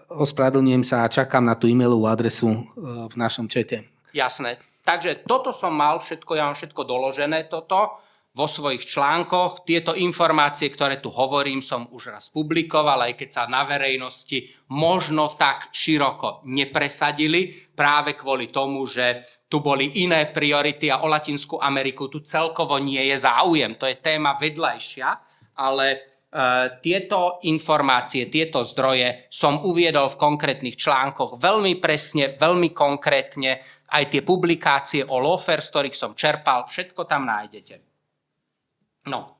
ospravedlňujem sa a čakám na tú e-mailovú adresu v našom čete. Jasné. Takže toto som mal všetko, ja mám všetko doložené toto vo svojich článkoch. Tieto informácie, ktoré tu hovorím, som už raz publikoval, aj keď sa na verejnosti možno tak široko nepresadili, práve kvôli tomu, že tu boli iné priority a o Latinskú Ameriku tu celkovo nie je záujem. To je téma vedľajšia, ale tieto informácie, tieto zdroje som uviedol v konkrétnych článkoch veľmi presne, veľmi konkrétne. Aj tie publikácie o lawfare, z ktorých som čerpal, všetko tam nájdete. No,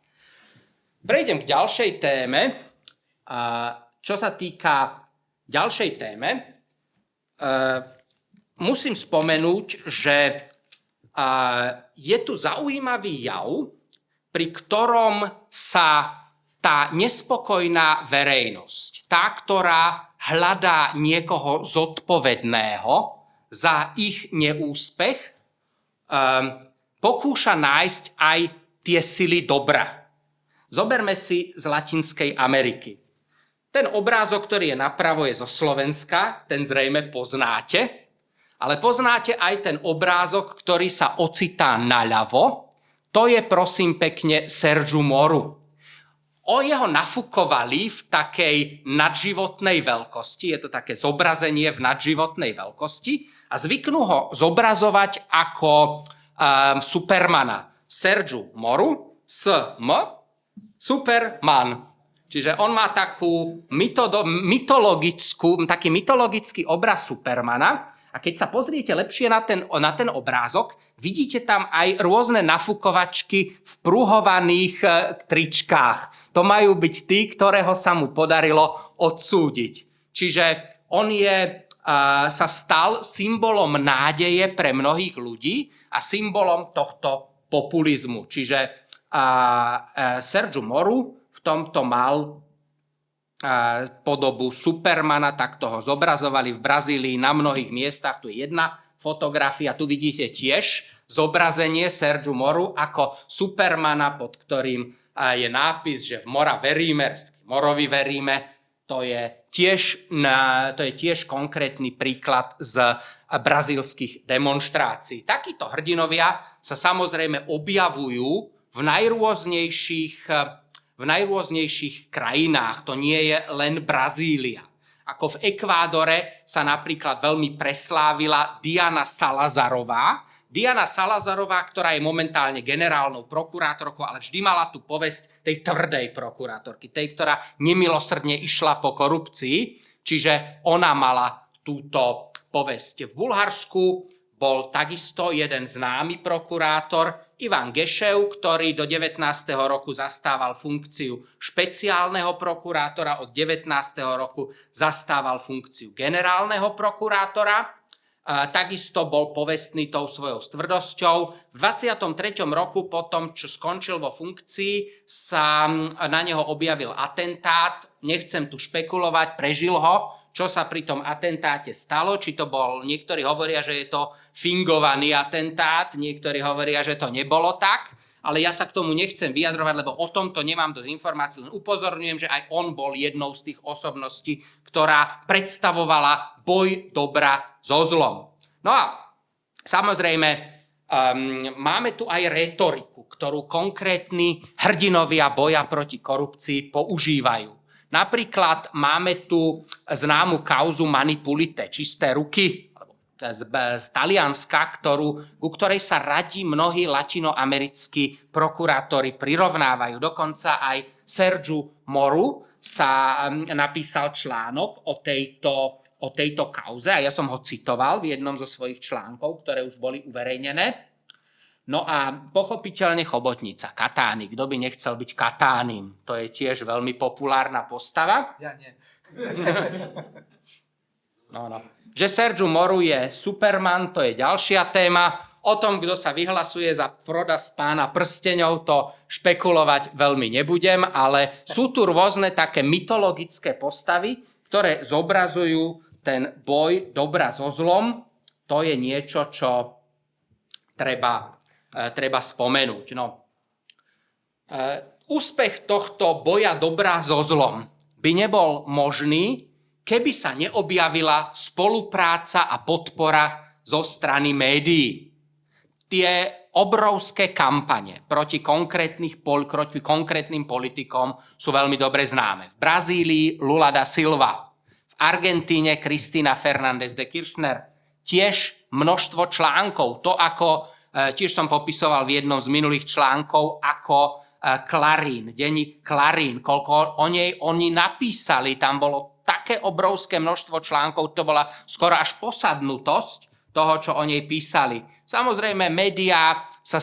prejdem k ďalšej téme. Čo sa týka ďalšej téme, musím spomenúť, že je tu zaujímavý jav, pri ktorom sa tá nespokojná verejnosť, tá, ktorá hľadá niekoho zodpovedného za ich neúspech, pokúša nájsť aj tie sily dobra. Zoberme si z Latinskej Ameriky. Ten obrázok, ktorý je napravo, je zo Slovenska, ten zrejme poznáte, ale poznáte aj ten obrázok, ktorý sa ocitá naľavo. To je, prosím pekne, Sergiu Moru. Jeho nafúkovali v takej nadživotnej veľkosti, je to také zobrazenie v nadživotnej veľkosti a zvyknú ho zobrazovať ako Supermana. Sergiu Moru, Superman. Čiže on má taký mytologický obraz Supermana A keď sa pozriete lepšie na ten obrázok, vidíte tam aj rôzne nafukovačky v pruhovaných tričkách. To majú byť tí, ktorého sa mu podarilo odsúdiť. Čiže on sa stal symbolom nádeje pre mnohých ľudí a symbolom tohto populizmu. Čiže Sergiu Moru v tomto mal podobu Supermana, tak toho zobrazovali v Brazílii na mnohých miestach. Tu je jedna fotografia, tu vidíte tiež zobrazenie Sergiu Moru ako Supermana, pod ktorým je nápis, že v Mora veríme, Morovi veríme. To je tiež konkrétny príklad z brazílskych demonštrácií. Takíto hrdinovia sa samozrejme objavujú v najrôznejších krajinách. To nie je len Brazília. Ako v Ekvádore sa napríklad veľmi preslávila Diana Salazarová. Diana Salazarová, ktorá je momentálne generálnou prokurátorkou, ale vždy mala tú povesť tej tvrdej prokurátorky, tej, ktorá nemilosrdne išla po korupcii. Čiže ona mala túto povesť. V Bulharsku bol takisto jeden známy prokurátor, Ivan Gešev, ktorý do 19. roku zastával funkciu špeciálneho prokurátora, od 19. roku zastával funkciu generálneho prokurátora. Takisto bol povestný tou svojou tvrdosťou. V 23. roku potom, čo skončil vo funkcii, sa na neho objavil atentát. Nechcem tu špekulovať, prežil ho. Čo sa pri tom atentáte stalo, či to bol, niektorí hovoria, že je to fingovaný atentát, niektorí hovoria, že to nebolo tak, ale ja sa k tomu nechcem vyjadrovať, lebo o tomto nemám dosť informácií, len upozorňujem, že aj on bol jednou z tých osobností, ktorá predstavovala boj dobra so zlom. No a samozrejme, máme tu aj retoriku, ktorú konkrétni hrdinovia boja proti korupcii používajú. Napríklad máme tu známu kauzu Manipulite, čisté ruky, z Talianska, ku ktorej sa radi mnohí latinoamerickí prokurátori prirovnávajú. Dokonca aj Sergiu Moru sa napísal článok o tejto kauze a ja som ho citoval v jednom zo svojich článkov, ktoré už boli uverejnené. No a pochopiteľne chobotnica, Katáni. Kto by nechcel byť Katánim? To je tiež veľmi populárna postava. Ja nie. No. Že Sergiu Moru je Superman, to je ďalšia téma. O tom, kto sa vyhlasuje za Froda z Pána prsteňov, to špekulovať veľmi nebudem, ale sú tu rôzne také mytologické postavy, ktoré zobrazujú ten boj dobra so zlom. To je niečo, čo treba spomenúť. Úspech tohto boja dobra so zlom by nebol možný, keby sa neobjavila spolupráca a podpora zo strany médií. Tie obrovské kampane proti konkrétnym politikom sú veľmi dobre známe. V Brazílii Lula da Silva, v Argentíne Cristina Fernández de Kirchner, tiež množstvo článkov. To ako tiež som popisoval v jednom z minulých článkov ako Clarín, denník Clarín, koľko o nej oni napísali, tam bolo také obrovské množstvo článkov, to bola skoro až posadnutosť toho, čo o nej písali. Samozrejme, médiá sa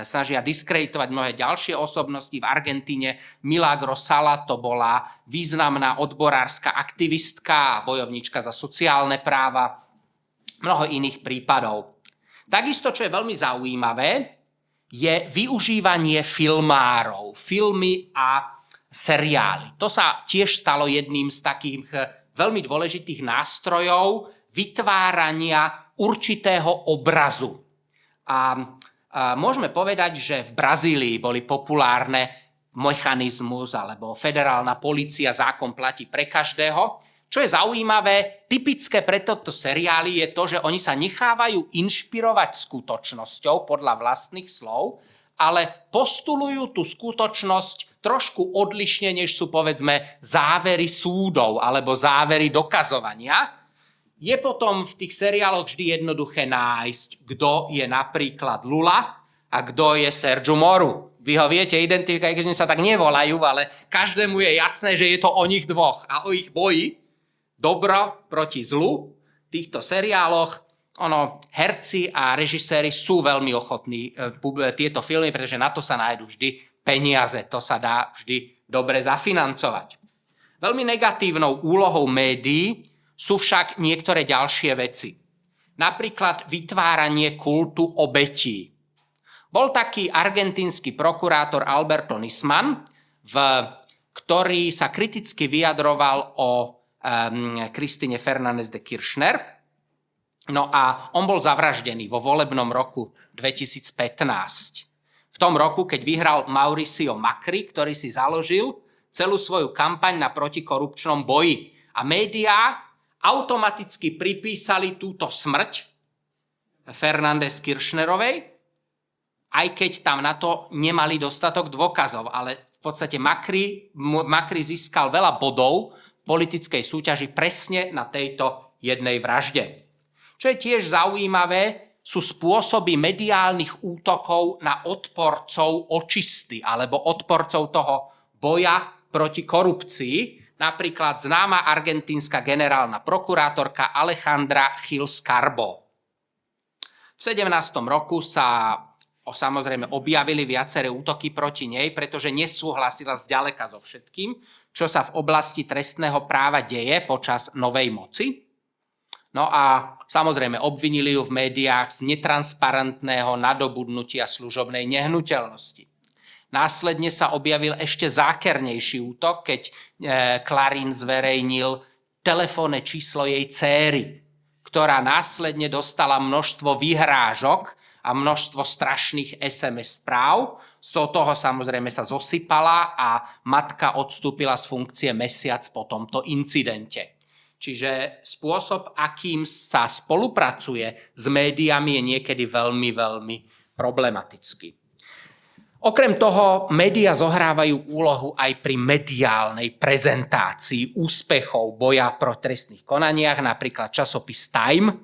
snažia diskreditovať mnohé ďalšie osobnosti. V Argentíne Milagro Sala, to bola významná odborárska aktivistka a bojovníčka za sociálne práva. Mnoho iných prípadov. Takisto, čo je veľmi zaujímavé, je využívanie filmárov, filmy a seriály. To sa tiež stalo jedným z takých veľmi dôležitých nástrojov vytvárania určitého obrazu. A môžeme povedať, že v Brazílii boli populárne mechanizmus alebo federálna polícia, zákon platí pre každého. Čo je zaujímavé, typické pre toto seriály je to, že oni sa nechávajú inšpirovať skutočnosťou podľa vlastných slov, ale postulujú tú skutočnosť trošku odlišne, než sú povedzme závery súdov alebo závery dokazovania. Je potom v tých seriáloch vždy jednoduché nájsť, kto je napríklad Lula a kto je Sergiu Moru. Vy ho viete identifikovať, keď sa tak nevolajú, ale každému je jasné, že je to o nich dvoch a o ich boji. dobro proti zlu v týchto seriáloch. Herci a režiséri sú veľmi ochotní tieto filmy, pretože na to sa nájdu vždy peniaze. To sa dá vždy dobre zafinancovať. Veľmi negatívnou úlohou médií sú však niektoré ďalšie veci. Napríklad vytváranie kultu obetí. Bol taký argentínsky prokurátor Alberto Nisman, ktorý sa kriticky vyjadroval o Kristine Fernández de Kirchner. No a on bol zavraždený vo volebnom roku 2015. V tom roku, keď vyhral Mauricio Macri, ktorý si založil celú svoju kampaň na protikorupčnom boji. A médiá automaticky pripísali túto smrť Fernández Kirchnerovej, aj keď tam na to nemali dostatok dôkazov. Ale v podstate Macri získal veľa bodov v politickej súťaži presne na tejto jednej vražde. Čo je tiež zaujímavé, sú spôsoby mediálnych útokov na odporcov očisty alebo odporcov toho boja proti korupcii. Napríklad známa argentínska generálna prokurátorka Alejandra Gil Scarbo. V 17. roku sa samozrejme objavili viaceré útoky proti nej, pretože nesúhlasila zďaleka so všetkým, čo sa v oblasti trestného práva deje počas novej moci. No a samozrejme obvinili ju v médiách z netransparentného nadobudnutia služobnej nehnuteľnosti. Následne sa objavil ešte zákernejší útok, keď Clarín zverejnil telefónne číslo jej dcéry, ktorá následne dostala množstvo vyhrážok a množstvo strašných SMS správ. Z toho samozrejme sa zosypala a matka odstúpila z funkcie mesiac po tomto incidente. Čiže spôsob, akým sa spolupracuje s médiami, je niekedy veľmi, veľmi problematický. Okrem toho, médiá zohrávajú úlohu aj pri mediálnej prezentácii úspechov boja pro trestných konaniach. Napríklad časopis Time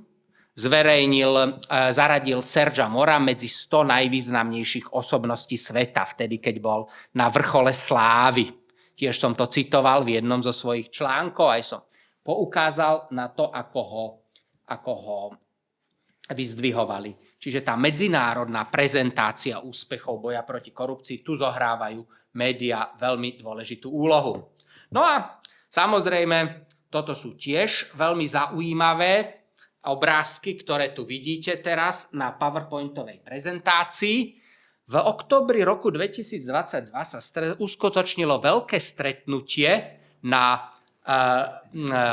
zaradil Sergea Mora medzi 100 najvýznamnejších osobností sveta, vtedy, keď bol na vrchole slávy. Tiež som to citoval v jednom zo svojich článkov, aj som poukázal na to, ako ho vyzdvihovali. Čiže tá medzinárodná prezentácia úspechov boja proti korupcii, tu zohrávajú médiá veľmi dôležitú úlohu. No a samozrejme, toto sú tiež veľmi zaujímavé obrázky, ktoré tu vidíte teraz na PowerPointovej prezentácii. V októbri roku 2022 sa uskutočnilo veľké stretnutie na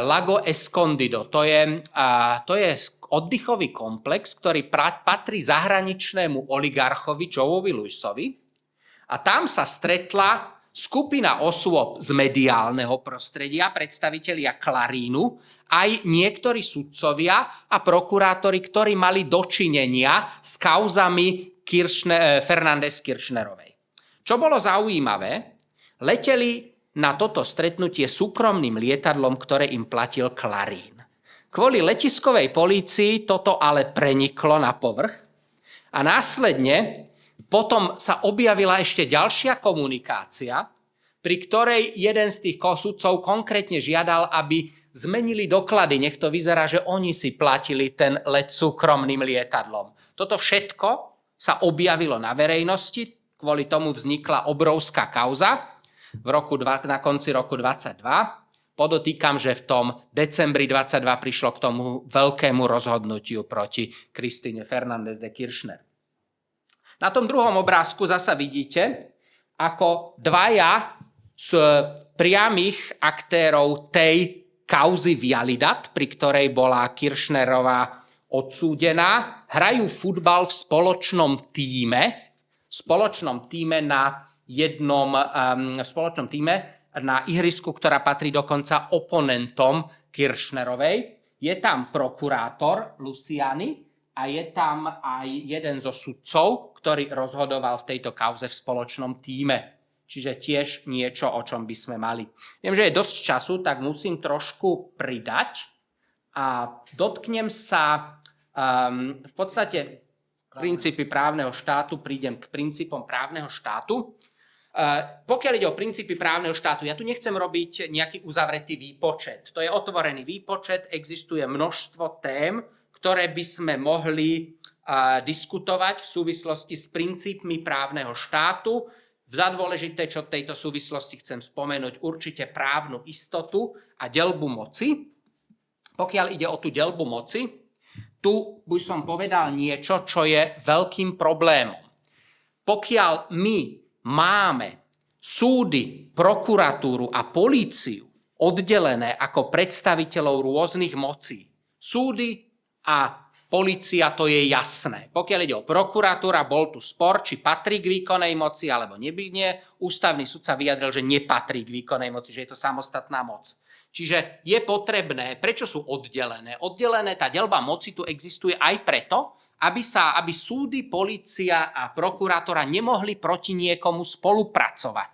Lago Escondido. To je oddychový komplex, ktorý patrí zahraničnému oligarchovi Joeovi Luisovi. A tam sa stretla skupina osôb z mediálneho prostredia, predstavitelia Clarínu, aj niektorí sudcovia a prokurátori, ktorí mali dočinenia s kauzami Fernández Kirchnerovej. Čo bolo zaujímavé, leteli na toto stretnutie súkromným lietadlom, ktoré im platil Clarín. Kvôli letiskovej polícii toto ale preniklo na povrch a následne potom sa objavila ešte ďalšia komunikácia, pri ktorej jeden z tých sudcov konkrétne žiadal, aby zmenili doklady. Nech to vyzerá, že oni si platili ten let súkromným lietadlom. Toto všetko sa objavilo na verejnosti, kvôli tomu vznikla obrovská kauza na konci roku 2022. Podotýkam, že v tom decembri 2022 prišlo k tomu veľkému rozhodnutiu proti Kristine Fernández de Kirchner. Na tom druhom obrázku zasa vidíte, ako dvaja z priamých aktérov tej kauzy Vialidad, pri ktorej bola Kirchnerová odsúdená, hrajú futbal v spoločnom týme na ihrisku, ktorá patrí dokonca oponentom Kirchnerovej. Je tam prokurátor Luciani a je tam aj jeden zo sudcov, ktorý rozhodoval v tejto kauze v spoločnom tíme. Čiže tiež niečo, o čom by sme mali. Viem, že je dosť času, tak musím trošku pridať a dotknem sa v podstate princípy právneho štátu, prídem k princípom právneho štátu. Pokiaľ ide o princípy právneho štátu, ja tu nechcem robiť nejaký uzavretý výpočet. To je otvorený výpočet, existuje množstvo tém, ktoré by sme mohli diskutovať v súvislosti s princípmi právneho štátu. Za dôležité, čo v tejto súvislosti chcem spomenúť, určite právnu istotu a deľbu moci. Pokiaľ ide o tú deľbu moci, tu by som povedal niečo, čo je veľkým problémom. Pokiaľ my máme súdy, prokuratúru a políciu oddelené ako predstaviteľov rôznych mocí, súdy a polícia, to je jasné. Pokiaľ ide o prokuratúra, bol tu spor, či patrí k výkonnej moci alebo nie. Ústavný súd sa vyjadril, že nepatrí k výkonnej moci, že je to samostatná moc. Čiže je potrebné, prečo sú oddelené? Oddelené, tá deľba moci tu existuje aj preto, aby súdy, polícia a prokurátora nemohli proti niekomu spolupracovať.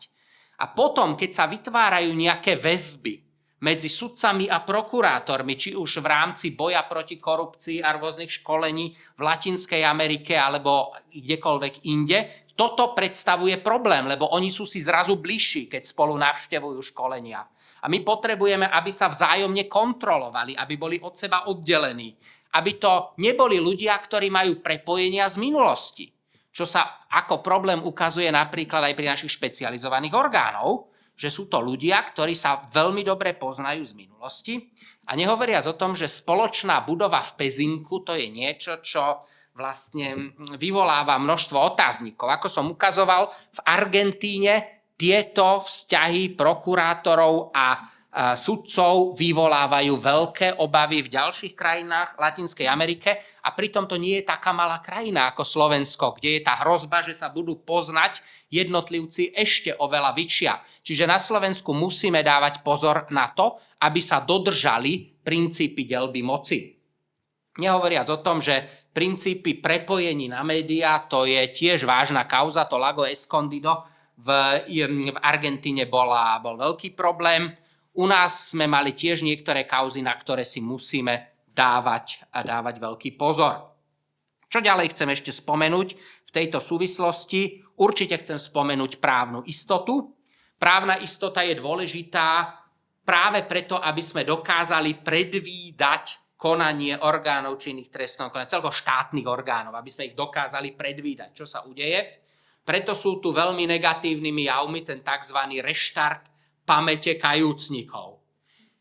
A potom, keď sa vytvárajú nejaké väzby medzi sudcami a prokurátormi, či už v rámci boja proti korupcii a rôznych školení v Latinskej Amerike alebo kdekoľvek inde, toto predstavuje problém, lebo oni sú si zrazu bližší, keď spolu navštevujú školenia. A my potrebujeme, aby sa vzájomne kontrolovali, aby boli od seba oddelení. Aby to neboli ľudia, ktorí majú prepojenia z minulosti. Čo sa ako problém ukazuje napríklad aj pri našich špecializovaných orgánov, že sú to ľudia, ktorí sa veľmi dobre poznajú z minulosti. A nehovoriac o tom, že spoločná budova v Pezinku, to je niečo, čo vlastne vyvoláva množstvo otáznikov. Ako som ukazoval, v Argentíne tieto vzťahy prokurátorov a sudcov vyvolávajú veľké obavy v ďalších krajinách Latinskej Amerike a pritom to nie je taká malá krajina ako Slovensko, kde je tá hrozba, že sa budú poznať jednotlivci ešte oveľa väčšia. Čiže na Slovensku musíme dávať pozor na to, aby sa dodržali princípy deľby moci. Nehovoriac o tom, že princípy prepojení na médiá, to je tiež vážna kauza, to Lago Escondido v Argentíne bol veľký problém. U nás sme mali tiež niektoré kauzy, na ktoré si musíme dávať veľký pozor. Čo ďalej chcem ešte spomenúť v tejto súvislosti? Určite chcem spomenúť právnu istotu. Právna istota je dôležitá práve preto, aby sme dokázali predvídať konanie orgánov činných trestnom konaní, celkovo štátnych orgánov, aby sme ich dokázali predvídať, čo sa udeje. Preto sú tu veľmi negatívnymi javmi ten tzv. Reštart pamäte kajúcnikov.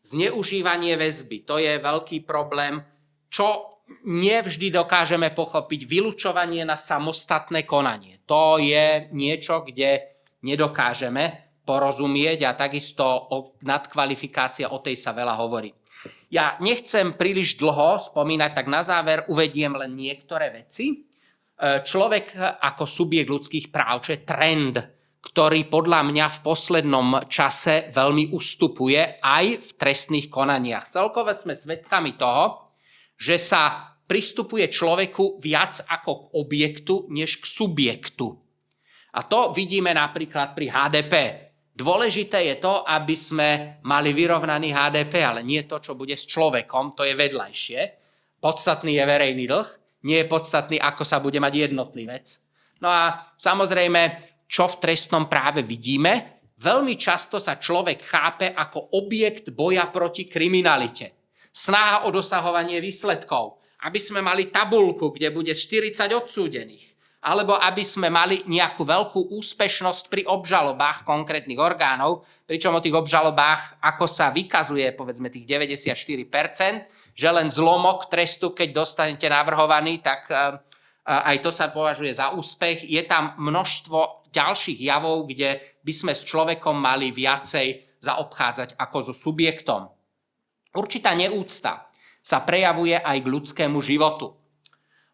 Zneužívanie väzby, to je veľký problém, čo nevždy dokážeme pochopiť. Vylučovanie na samostatné konanie. To je niečo, kde nedokážeme porozumieť a takisto nadkvalifikácia, o tej sa veľa hovorí. Ja nechcem príliš dlho spomínať, tak na záver uvediem len niektoré veci. Človek ako subjekt ľudských práv, čo je trend, ktorý podľa mňa v poslednom čase veľmi ustupuje aj v trestných konaniach. Celkovo sme svedkami toho, že sa pristupuje človeku viac ako k objektu, než k subjektu. A to vidíme napríklad pri HDP. Dôležité je to, aby sme mali vyrovnaný HDP, ale nie to, čo bude s človekom, to je vedľajšie. Podstatný je verejný dlh, nie je podstatný, ako sa bude mať jednotlivec. No a samozrejme, čo v trestnom práve vidíme, veľmi často sa človek chápe ako objekt boja proti kriminalite. Snaha o dosahovanie výsledkov, aby sme mali tabuľku, kde bude 40 odsúdených, alebo aby sme mali nejakú veľkú úspešnosť pri obžalobách konkrétnych orgánov, pričom o tých obžalobách, ako sa vykazuje, povedzme tých 94%, že len zlomok trestu, keď dostanete navrhovaný, tak aj to sa považuje za úspech. Je tam množstvo ďalších javov, kde by sme s človekom mali viacej zaobchádzať ako so subjektom. Určitá neúcta sa prejavuje aj k ľudskému životu.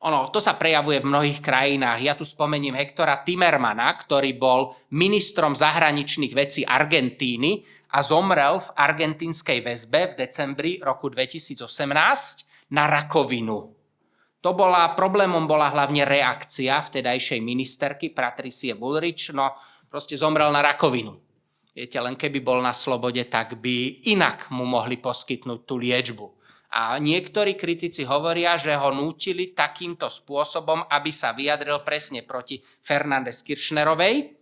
To sa prejavuje v mnohých krajinách. Ja tu spomeniem Hektora Timmermana, ktorý bol ministrom zahraničných vecí Argentíny a zomrel v argentínskej väzbe v decembri roku 2018 na rakovinu. Problémom bola hlavne reakcia vtedajšej ministerky Patricie Bullrich, proste zomrel na rakovinu. Viete, len keby bol na slobode, tak by inak mu mohli poskytnúť tú liečbu. A niektorí kritici hovoria, že ho nútili takýmto spôsobom, aby sa vyjadril presne proti Fernández Kirchnerovej,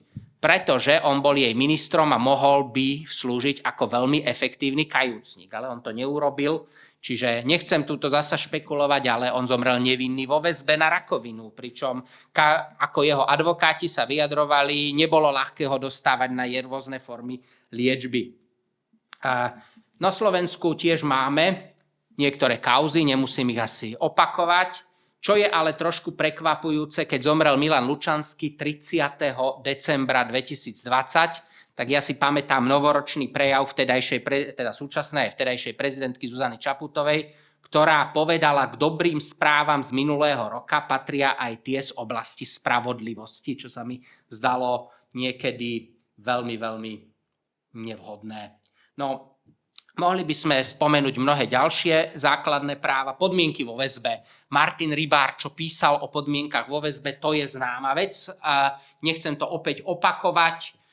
pretože on bol jej ministrom a mohol by slúžiť ako veľmi efektívny kajúcnik, ale on to neurobil. Čiže nechcem túto zasa špekulovať, ale on zomrel nevinný vo väzbe na rakovinu, pričom ako jeho advokáti sa vyjadrovali, nebolo ľahké ho dostávať na rôzne formy liečby. Na Slovensku tiež máme niektoré kauzy, nemusím ich asi opakovať. Čo je ale trošku prekvapujúce, keď zomrel Milan Lučanský 30. decembra 2020, tak ja si pamätám novoročný prejav súčasnej aj vtedajšej prezidentky Zuzany Čaputovej, ktorá povedala, k dobrým správam z minulého roka patria aj tie z oblasti spravodlivosti, čo sa mi zdalo niekedy veľmi, veľmi nevhodné. No, mohli by sme spomenúť mnohé ďalšie základné práva, podmienky vo väzbe. Martin Rybár, čo písal o podmienkach vo väzbe, to je známa vec. Nechcem to opäť opakovať.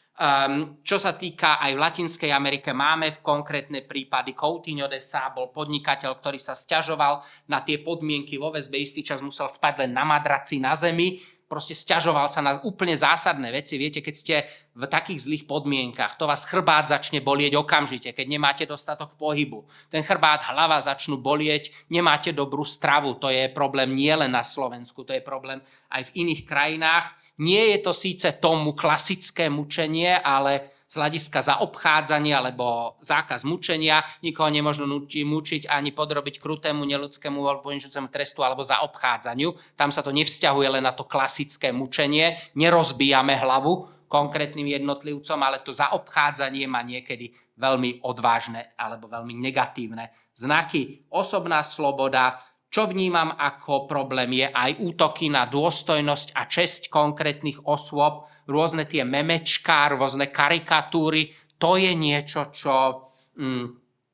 Čo sa týka aj v Latinskej Amerike, máme konkrétne prípady. Coutinho de Sá bol podnikateľ, ktorý sa sťažoval na tie podmienky vo väzbe. Istý čas musel spať len na madraci na zemi. Proste sťažoval sa na úplne zásadné veci. Viete, keď ste v takých zlých podmienkach, to vás chrbát začne bolieť okamžite, keď nemáte dostatok pohybu. Ten chrbát, hlava začnú bolieť, nemáte dobrú stravu. To je problém nie len na Slovensku, to je problém aj v iných krajinách. Nie je to síce tomu klasické mučenie, ale z hľadiska zaobchádzania alebo zákaz mučenia nikoho nemožno mučiť ani podrobiť krutému, neľudskému alebo ponižujúcemu trestu alebo zaobchádzaniu. Tam sa to nevzťahuje len na to klasické mučenie. Nerozbíjame hlavu konkrétnym jednotlivcom, ale to zaobchádzanie má niekedy veľmi odvážne alebo veľmi negatívne znaky. Osobná sloboda. Čo vnímam ako problém je aj útoky na dôstojnosť a česť konkrétnych osôb, rôzne tie memečká, rôzne karikatúry. To je niečo, čo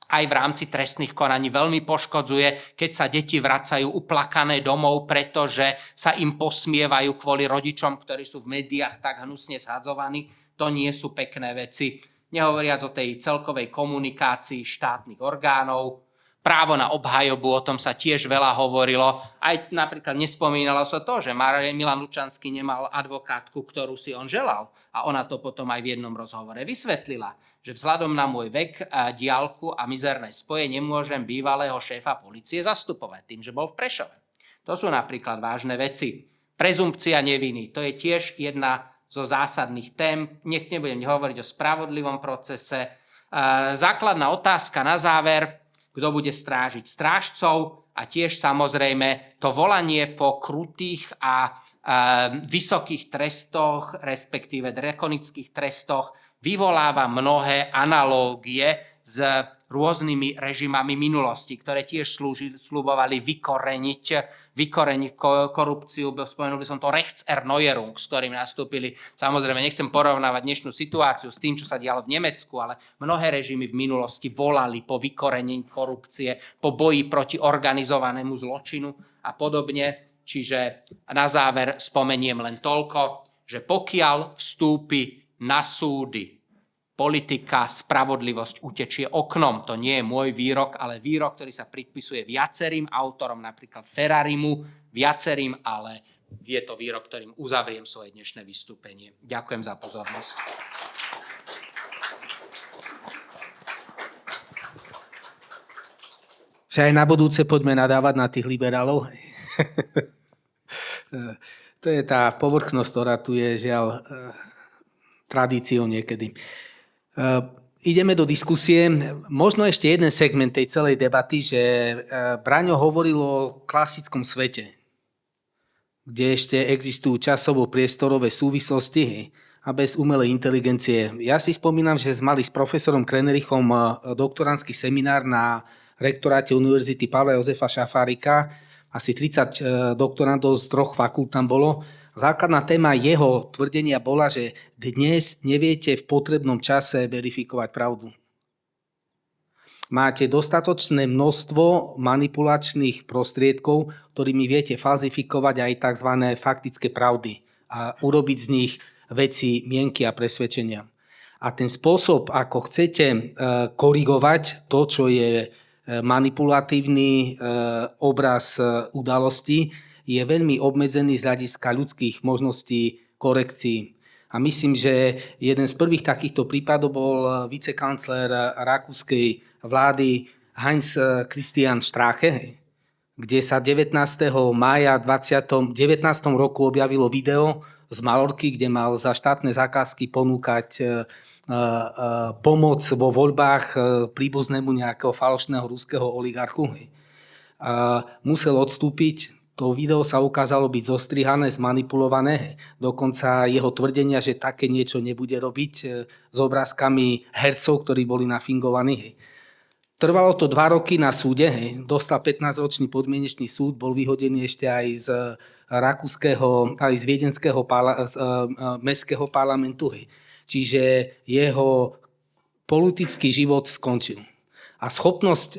aj v rámci trestných konaní veľmi poškodzuje, keď sa deti vracajú uplakané domov, pretože sa im posmievajú kvôli rodičom, ktorí sú v médiách tak hnusne zhadzovaní. To nie sú pekné veci. Nehovoriac o tej celkovej komunikácii štátnych orgánov. Právo na obhajobu, o tom sa tiež veľa hovorilo. Aj napríklad nespomínalo sa to, že Milan Lučanský nemal advokátku, ktorú si on želal. A ona to potom aj v jednom rozhovore vysvetlila, že vzhľadom na môj vek, diaľku a mizerné spoje nemôžem bývalého šéfa polície zastupovať tým, že bol v Prešove. To sú napríklad vážne veci. Prezumpcia neviny, to je tiež jedna zo zásadných tém. Nebudem hovoriť o spravodlivom procese. Základná otázka na záver. Kto bude strážiť strážcov a tiež samozrejme to volanie po krutých a vysokých trestoch, respektíve drakonických trestoch, vyvoláva mnohé analógie s rôznymi režimami minulosti, ktoré tiež sľubovali vykoreniť korupciu. Spomenul by som to Rechtserneurung, s ktorým nastúpili. Samozrejme, nechcem porovnávať dnešnú situáciu s tým, čo sa dialo v Nemecku, ale mnohé režimy v minulosti volali po vykorenení korupcie, po boji proti organizovanému zločinu a podobne. Čiže na záver spomeniem len toľko, že pokiaľ vstúpi na súdy politika, spravodlivosť utečie oknom. To nie je môj výrok, ale výrok, ktorý sa pripisuje viacerým autorom, napríklad Ferrarimu, viacerým, ale je to výrok, ktorým uzavriem svoje dnešné vystúpenie. Ďakujem za pozornosť. Že aj na budúce poďme nadávať na tých liberálov. To je tá povrchnosť, ktorá tu je, žiaľ, tradíciou niekedy. Ideme do diskusie. Možno ešte jeden segment tej celej debaty, že Braňo hovoril o klasickom svete, kde ešte existujú časovo-priestorové súvislosti a bez umelej inteligencie. Ja si spomínam, že sme mali s profesorom Krenerichom doktorandský seminár na rektoráte Univerzity Pavla Jozefa Šafárika. Asi 30 doktorandov z 3 fakult tam bolo. Základná téma jeho tvrdenia bola, že dnes neviete v potrebnom čase verifikovať pravdu. Máte dostatočné množstvo manipulačných prostriedkov, ktorými viete falzifikovať aj tzv. Faktické pravdy a urobiť z nich veci, mienky a presvedčenia. A ten spôsob, ako chcete korigovať to, čo je manipulatívny obraz udalostí, je veľmi obmedzený z hľadiska ľudských možností korekcií. A myslím, že jeden z prvých takýchto prípadov bol vicekancler rakúskej vlády Heinz Christian Strache, kde sa 19. mája 19. roku objavilo video z Malorky, kde mal za štátne zákazky ponúkať pomoc vo voľbách príbuznému nejakého falošného ruského oligarchu. Musel odstúpiť. To video sa ukázalo byť zostrihané, zmanipulované. Dokonca jeho tvrdenia, že také niečo nebude robiť s obrázkami hercov, ktorí boli nafingovaní. Trvalo to 2 roky na súde. Dostal 15-ročný podmienečný súd, bol vyhodený ešte aj z rakúskeho, aj z viedenského mestského parlamentu. Čiže jeho politický život skončil. A schopnosť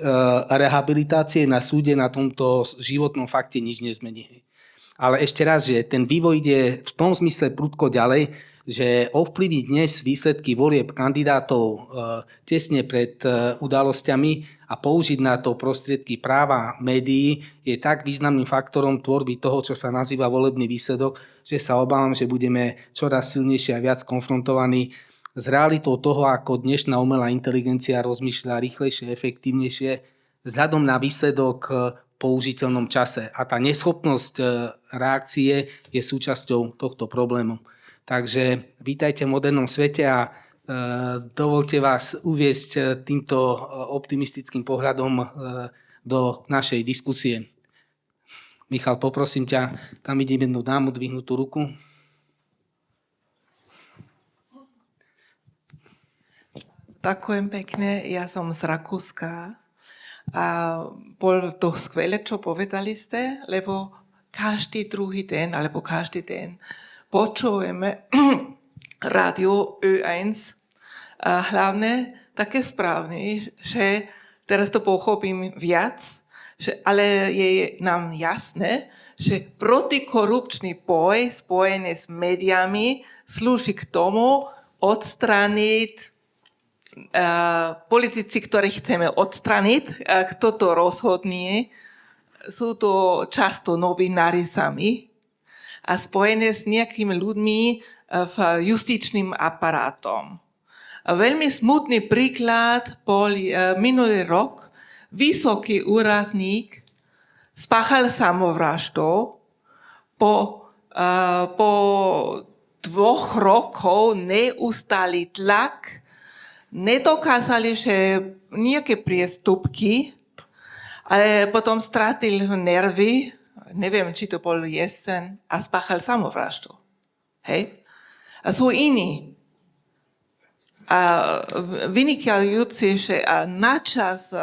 rehabilitácie na súde na tomto životnom fakte nič nezmení. Ale ešte raz, že ten vývoj ide v tom zmysle prudko ďalej, že ovplyvniť dnes výsledky volieb kandidátov tesne pred udalosťami a použiť na to prostriedky práva médií je tak významným faktorom tvorby toho, čo sa nazýva volebný výsledok, že sa obávam, že budeme čoraz silnejšie a viac konfrontovaní s realitou toho, ako dnešná umelá inteligencia rozmýšľa rýchlejšie, efektívnejšie, vzhľadom na výsledok v použiteľnom čase. A tá neschopnosť reakcie je súčasťou tohto problému. Takže vítajte v modernom svete a dovolte vás uviesť týmto optimistickým pohľadom do našej diskusie. Michal, poprosím ťa, tam vidím jednu dámu, dvihnutú ruku. Ďakujem pekne, ja som z Rakúska a bol to skvelé, čo povedali ste, lebo každý druhý deň, alebo každý deň počujeme rádio Ö1 a hlavne také správne, že teraz to pochopím viac, ale je nám jasné, že protikorupčný boj spojený s médiami slúži k tomu odstrániť politici, ktorých chceme odstraniť, kto to rozhodne, sú to často novinári sami a spojené s nejakými ľuďmi v justičným aparátom. Veľmi smutný príklad bol minulý rok. Vysoký úradník spáchal samovraždu po 2 rokov neustály tlak. Nedokázali, že nejaké priestupky, ale potom stratil nervy, neviem, či to bol jesen, a spáchal samovraždu. Hej? A sú iní. A vynikajúci, že načas,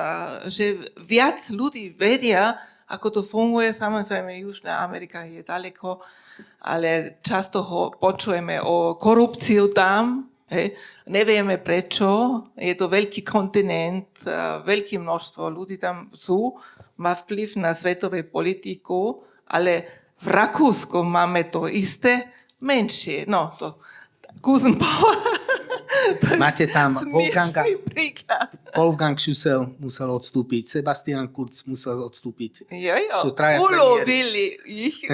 že viac ľudí vedia, ako to funguje. Samozrejme, Južná Amerika je ďaleko, ale často počujeme o korupciu tam. Hej. Nevieme prečo, je to veľký kontinent, veľké množstvo ľudí tam sú, má vplyv na svetovú politiku, ale v Rakúsku máme to isté, menšie. No, to Máte tam Wolfgang Schüssel musel odstúpiť, Sebastian Kurz musel odstúpiť.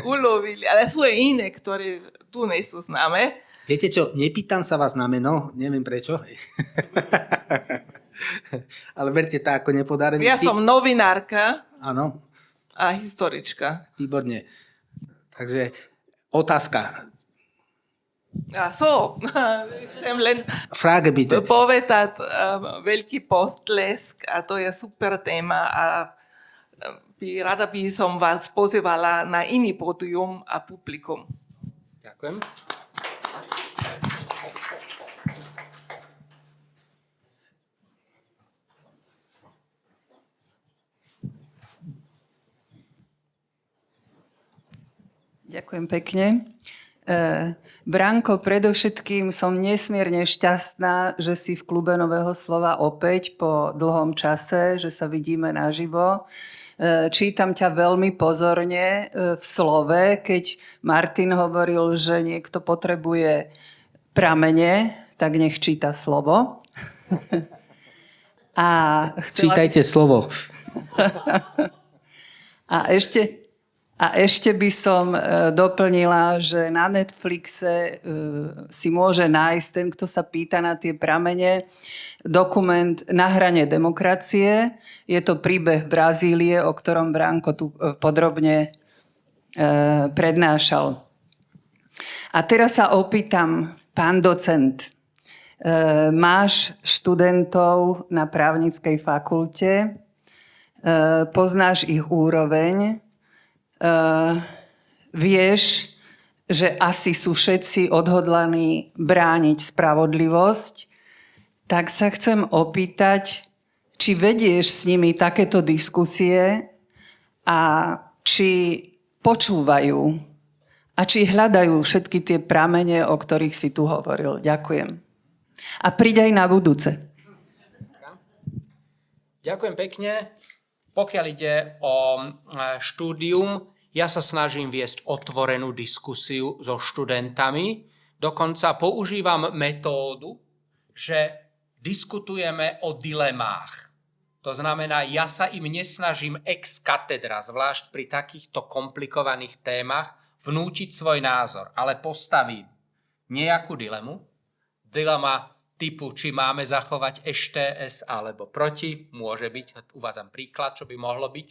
Ulovili, ale sú aj iné, ktoré tu nie sú známe. Viete čo, nepýtam sa vás na meno, neviem prečo. Ale verte to ako nepodarený. Ja som novinárka. Áno. A historička. Výborne. Takže otázka. Chcem len Frage bitte. povedať veľký postlesk a to je super téma a rada by som vás pozývala na iný pódium a publikum. Ďakujem. Ďakujem pekne. Branko, predovšetkým som nesmierne šťastná, že si v Klube Nového slova opäť po dlhom čase, že sa vidíme naživo. Čítam ťa veľmi pozorne v slove, keď Martin hovoril, že niekto potrebuje pramene, tak nech číta slovo. Čítajte slovo. A A ešte by som doplnila, že na Netflixe si môže nájsť ten, kto sa pýta na tie pramene, dokument Na hrane demokracie. Je to príbeh Brazílie, o ktorom Branko tu podrobne prednášal. A teraz sa opýtam, pán docent, máš študentov na právnickej fakulte, poznáš ich úroveň, vieš, že asi sú všetci odhodlaní brániť spravodlivosť, tak sa chcem opýtať, či vedieš s nimi takéto diskusie a či počúvajú a či hľadajú všetky tie pramene, o ktorých si tu hovoril. Ďakujem. A príď aj na budúce. Ďakujem pekne. Pokiaľ ide o štúdium, ja sa snažím viesť otvorenú diskusiu so študentami. Dokonca používam metódu, že diskutujeme o dilemách. To znamená, ja sa im nesnažím ex katedra, zvlášť pri takýchto komplikovaných témach, vnútiť svoj názor, ale postavím nejakú dilemu. Dilema typu, či máme zachovať EŠTS alebo proti, môže byť, uvádzam príklad, čo by mohlo byť.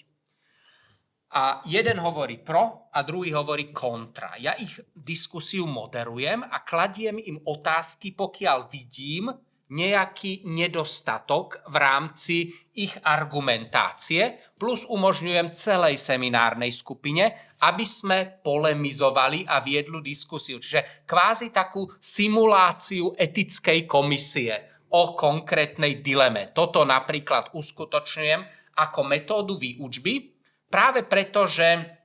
A jeden hovorí pro a druhý hovorí kontra. Ja ich diskusiu moderujem a kladiem im otázky, pokiaľ vidím nejaký nedostatok v rámci ich argumentácie, plus umožňujem celej seminárnej skupine, aby sme polemizovali a viedli diskusiu. Čiže kvázi takú simuláciu etickej komisie o konkrétnej dileme. Toto napríklad uskutočňujem ako metódu výučby, práve preto, že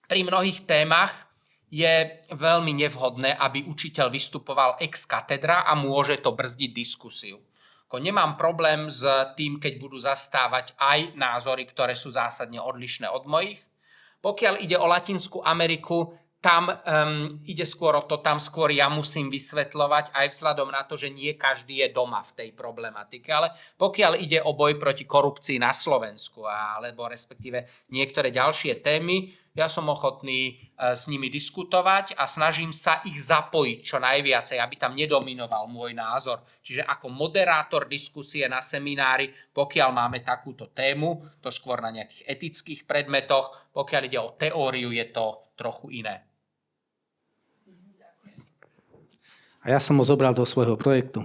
pri mnohých témach je veľmi nevhodné, aby učiteľ vystupoval ex katedra a môže to brzdiť diskusiu. Nemám problém s tým, keď budú zastávať aj názory, ktoré sú zásadne odlišné od mojich. Pokiaľ ide o Latinskú Ameriku, tam ide skôr o to, tam skôr ja musím vysvetľovať aj vzhľadom na to, že nie každý je doma v tej problematike. Ale pokiaľ ide o boj proti korupcii na Slovensku alebo respektíve niektoré ďalšie témy, ja som ochotný s nimi diskutovať a snažím sa ich zapojiť čo najviacej, aby tam nedominoval môj názor. Čiže ako moderátor diskusie na seminári, pokiaľ máme takúto tému, to skôr na nejakých etických predmetoch, pokiaľ ide o teóriu, je to trochu iné. A ja som ho zobral do svojho projektu.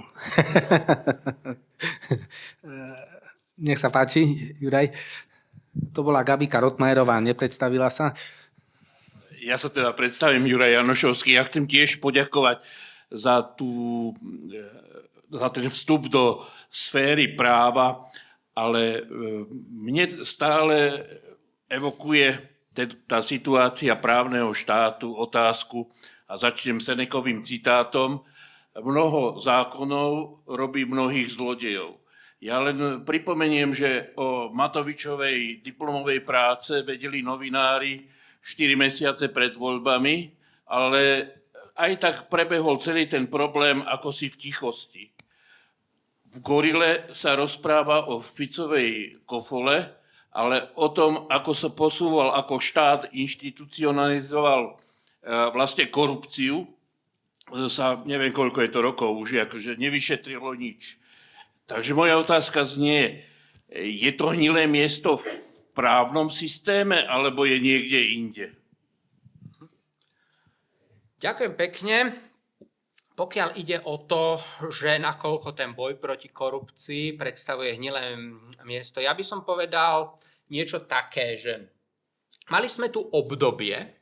Nech sa páči, Juraj. To bola Gabika Rotmajerová, nepredstavila sa. Ja sa teda predstavím, Juraj Janošovský. Ja chcem tiež poďakovať za ten vstup do sféry práva, ale mne stále evokuje tá situácia právneho štátu otázku, a začnem Senekovým citátom: mnoho zákonov robí mnohých zlodejov. Ja len pripomeniem, že o Matovičovej diplomovej práce vedeli novinári 4 mesiace pred voľbami, ale aj tak prebehol celý ten problém ako si v tichosti. V Gorile sa rozpráva o Ficovej kofole, ale o tom, ako sa posúval, ako štát inštitucionalizoval vlastne korupciu, sa neviem, koľko je to rokov už, akože nevyšetrilo nič. Takže moja otázka znie, je to hnilé miesto v právnom systéme, alebo je niekde inde? Ďakujem pekne. Pokiaľ ide o to, že nakoľko ten boj proti korupcii predstavuje hnilé miesto, ja by som povedal niečo také, že mali sme tu obdobie,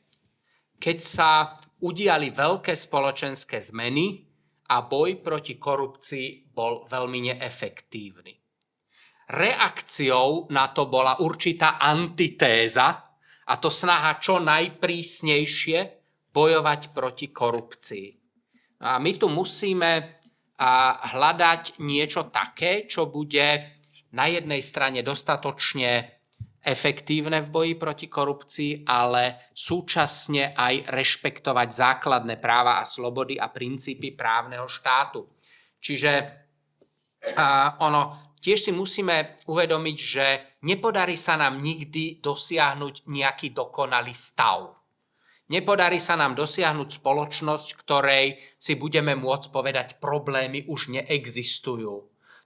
keď sa udiali veľké spoločenské zmeny a boj proti korupcii bol veľmi neefektívny. Reakciou na to bola určitá antitéza, a to snaha čo najprísnejšie bojovať proti korupcii. A my tu musíme hľadať niečo také, čo bude na jednej strane dostatočne efektívne v boji proti korupcii, ale súčasne aj rešpektovať základné práva a slobody a princípy právneho štátu. Čiže tiež si musíme uvedomiť, že nepodarí sa nám nikdy dosiahnuť nejaký dokonalý stav. Nepodarí sa nám dosiahnuť spoločnosť, ktorej si budeme môcť povedať, problémy už neexistujú.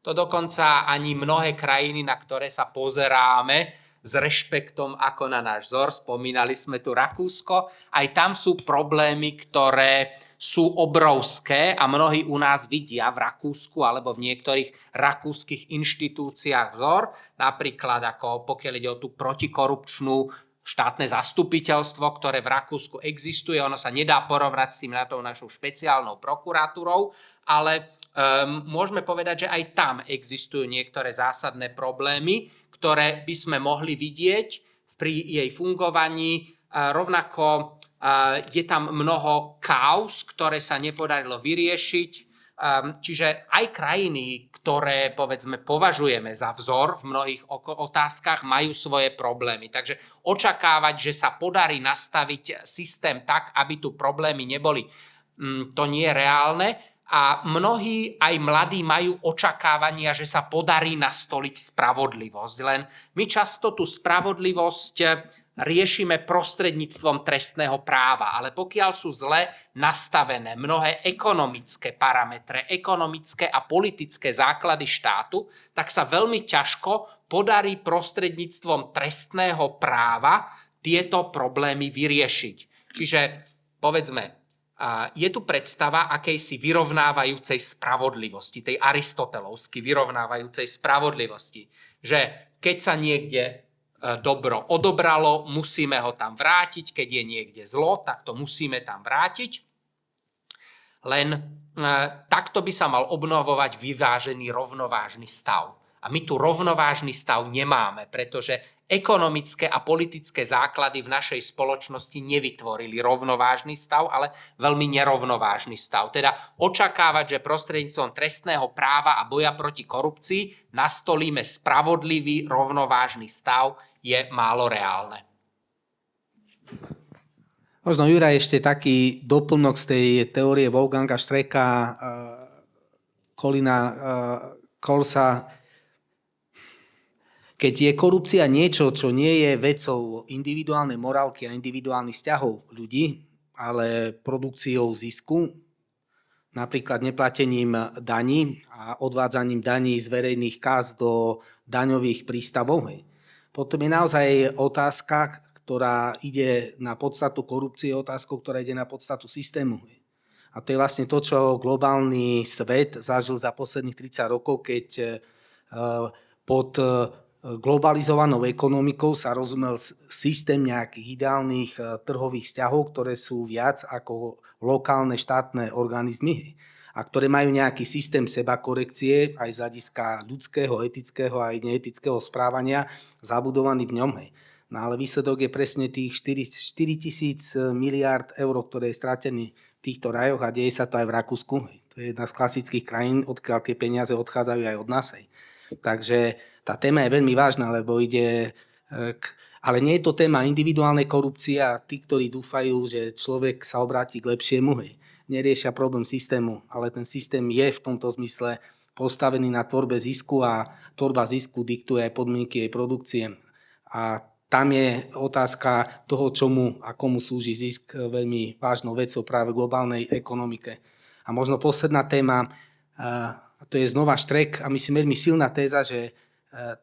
To dokonca ani mnohé krajiny, na ktoré sa pozeráme s rešpektom ako na náš vzor, spomínali sme tu Rakúsko, aj tam sú problémy, ktoré sú obrovské a mnohí u nás vidia v Rakúsku alebo v niektorých rakúskych inštitúciách vzor, napríklad ako pokiaľ ide o tú protikorupčnú štátne zastupiteľstvo, ktoré v Rakúsku existuje. Ono sa nedá porovnať s tým našou špeciálnou prokuratúrou, ale môžeme povedať, že aj tam existujú niektoré zásadné problémy, ktoré by sme mohli vidieť pri jej fungovaní. Rovnako je tam mnoho káuz, ktoré sa nepodarilo vyriešiť. Čiže aj krajiny, ktoré povedzme považujeme za vzor v mnohých otázkach, majú svoje problémy. Takže očakávať, že sa podarí nastaviť systém tak, aby tu problémy neboli, to nie je reálne. A mnohí aj mladí majú očakávania, že sa podarí nastoliť spravodlivosť. Len my často tú spravodlivosť riešime prostredníctvom trestného práva. Ale pokiaľ sú zle nastavené mnohé ekonomické parametre, ekonomické a politické základy štátu, tak sa veľmi ťažko podarí prostredníctvom trestného práva tieto problémy vyriešiť. Čiže povedzme, je tu predstava akejsi vyrovnávajúcej spravodlivosti, tej aristotelovsky vyrovnávajúcej spravodlivosti, že keď sa niekde dobro odobralo, musíme ho tam vrátiť, keď je niekde zlo, tak to musíme tam vrátiť. Len takto by sa mal obnovovať vyvážený rovnovážny stav. A my tu rovnovážny stav nemáme, pretože ekonomické a politické základy v našej spoločnosti nevytvorili rovnovážny stav, ale veľmi nerovnovážny stav. Teda očakávať, že prostredníctvom trestného práva a boja proti korupcii nastolíme spravodlivý rovnovážny stav, je málo reálne. Možno, Juraj, ešte taký doplnok z tej teórie Wolfganga Strecka, Colina Colesa. Keď je korupcia niečo, čo nie je vecou individuálnej morálky a individuálnych vzťahov ľudí, ale produkciou zisku, napríklad neplatením daní a odvádzaním daní z verejných kás do daňových prístavov, potom je naozaj otázka, ktorá ide na podstatu korupcie, otázkou, ktorá ide na podstatu systému. A to je vlastne to, čo globálny svet zažil za posledných 30 rokov, keď pod globalizovanou ekonomikou sa rozumel systém nejakých ideálnych trhových vzťahov, ktoré sú viac ako lokálne štátne organizmy a ktoré majú nejaký systém sebakorekcie aj z hľadiska ľudského, etického a aj neetického správania zabudovaný v ňom. No ale výsledok je presne tých 4 000 miliárd eur, ktoré je stratený v týchto rajoch a deje sa to aj v Rakúsku. To je jedna z klasických krajín, odkiaľ tie peniaze odchádzajú aj od nás. Takže tá téma je veľmi vážna, lebo ide... Ale nie je to téma individuálnej korupcie a tí, ktorí dúfajú, že človek sa obráti k lepšiemu, neriešia problém systému, ale ten systém je v tomto zmysle postavený na tvorbe zisku a tvorba zisku diktuje aj podmienky jej produkcie. A tam je otázka toho, čomu a komu slúži zisk, veľmi vážnou vecou práve v globálnej ekonomike. A možno posledná téma, to je znova Streck a myslím veľmi silná téza, že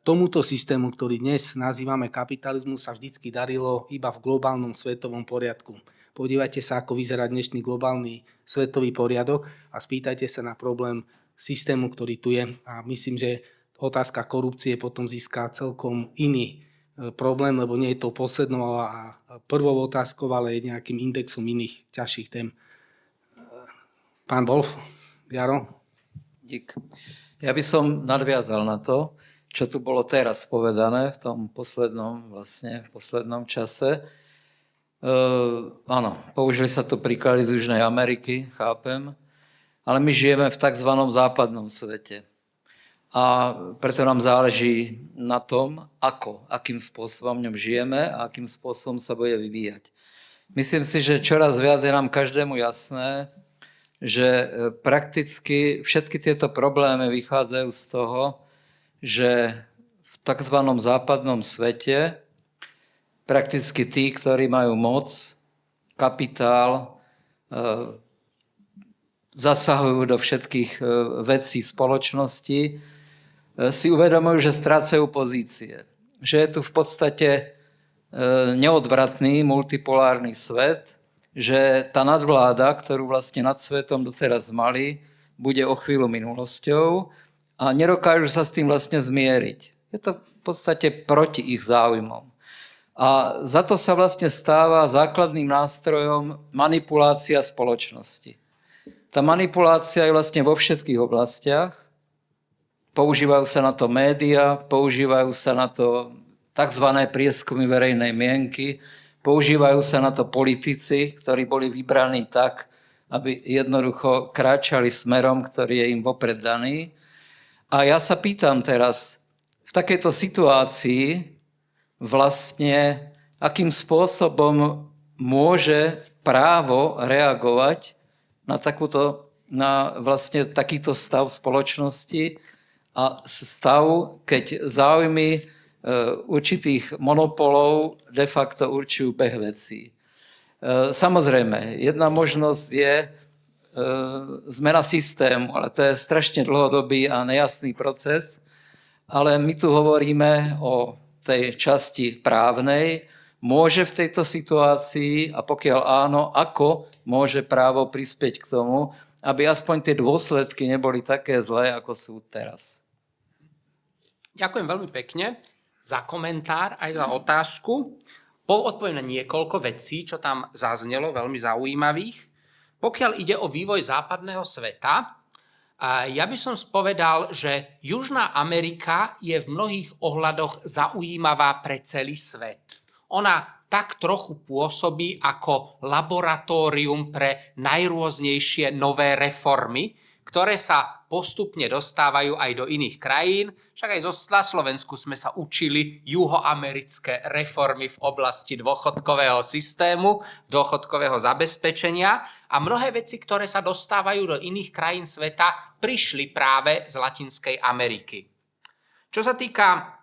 tomuto systému, ktorý dnes nazývame kapitalizmus, sa vždycky darilo iba v globálnom svetovom poriadku. Podívajte sa, ako vyzerá dnešný globálny svetový poriadok a spýtajte sa na problém systému, ktorý tu je. A myslím, že otázka korupcie potom získa celkom iný problém, lebo nie je to poslednou a prvou otázkou, ale je nejakým indexom iných ťažších tém. Pán Wolf, Jaro? Dík. Ja by som nadviazal na to, čo tu bolo teraz povedané v tom poslednom čase. Áno, použili sa tu príklady z Južnej Ameriky, chápem, ale my žijeme v tzv. Západnom svete. A preto nám záleží na tom, akým spôsobom v ňom žijeme a akým spôsobom sa bude vyvíjať. Myslím si, že čoraz viac je nám každému jasné, že prakticky všetky tieto problémy vychádzajú z toho, že v takzvanom západnom svete prakticky tí, ktorí majú moc, kapitál, zasahujú do všetkých vecí spoločnosti, si uvedomujú, že strácajú pozície. Že je tu v podstate neodvratný multipolárny svet, že tá nadvláda, ktorú vlastne nad svetom doteraz mali, bude o chvíľu minulosťou a nedokážu sa s tým vlastne zmieriť. Je to v podstate proti ich záujmom. A za to sa vlastne stáva základným nástrojom manipulácia spoločnosti. Tá manipulácia je vlastne vo všetkých oblastiach. Používajú sa na to médiá, používajú sa na to tzv. Prieskumy verejnej mienky, používajú sa na to politici, ktorí boli vybraní tak, aby jednoducho kráčali smerom, ktorý je im vopred daný. A ja sa pýtam teraz, v takejto situácii vlastne, akým spôsobom môže právo reagovať na vlastne takýto stav spoločnosti a stav, keď záujmy určitých monopolov de facto určujú beh vecí. Samozrejme, jedna možnosť je zmena systému, ale to je strašne dlhodobý a nejasný proces, ale my tu hovoríme o tej časti právnej, môže v tejto situácii a pokiaľ áno, ako môže právo prispieť k tomu, aby aspoň tie dôsledky neboli také zlé, ako sú teraz. Ďakujem veľmi pekne za komentár aj za otázku. Odpoviem na niekoľko vecí, čo tam zaznelo, veľmi zaujímavých. Pokiaľ ide o vývoj západného sveta, ja by som spovedal, že Južná Amerika je v mnohých ohľadoch zaujímavá pre celý svet. Ona tak trochu pôsobí ako laboratórium pre najrôznejšie nové reformy, ktoré sa postupne dostávajú aj do iných krajín. Však aj na Slovensku sme sa učili juhoamerické reformy v oblasti dôchodkového systému, dôchodkového zabezpečenia a mnohé veci, ktoré sa dostávajú do iných krajín sveta, prišli práve z Latinskej Ameriky. Čo sa týka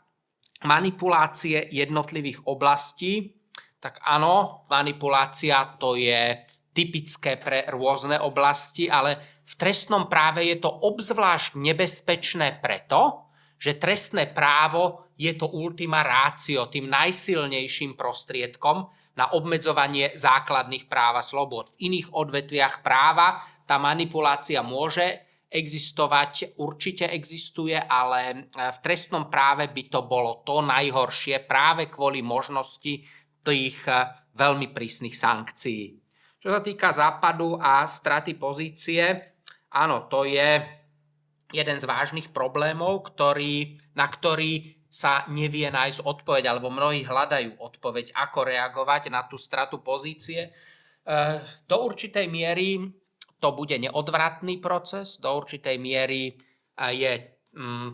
manipulácie jednotlivých oblastí, tak áno, manipulácia to je typické pre rôzne oblasti, ale v trestnom práve je to obzvlášť nebezpečné preto, že trestné právo je to ultima ratio, tým najsilnejším prostriedkom na obmedzovanie základných práv a slobod. V iných odvetviach práva tá manipulácia môže existovať, určite existuje, ale v trestnom práve by to bolo to najhoršie práve kvôli možnosti tých veľmi prísnych sankcií. Čo sa týka Západu a straty pozície, áno, to je jeden z vážnych problémov, na ktorý sa nevie nájsť odpoveď, alebo mnohí hľadajú odpoveď, ako reagovať na tú stratu pozície. Do určitej miery to bude neodvratný proces, do určitej miery je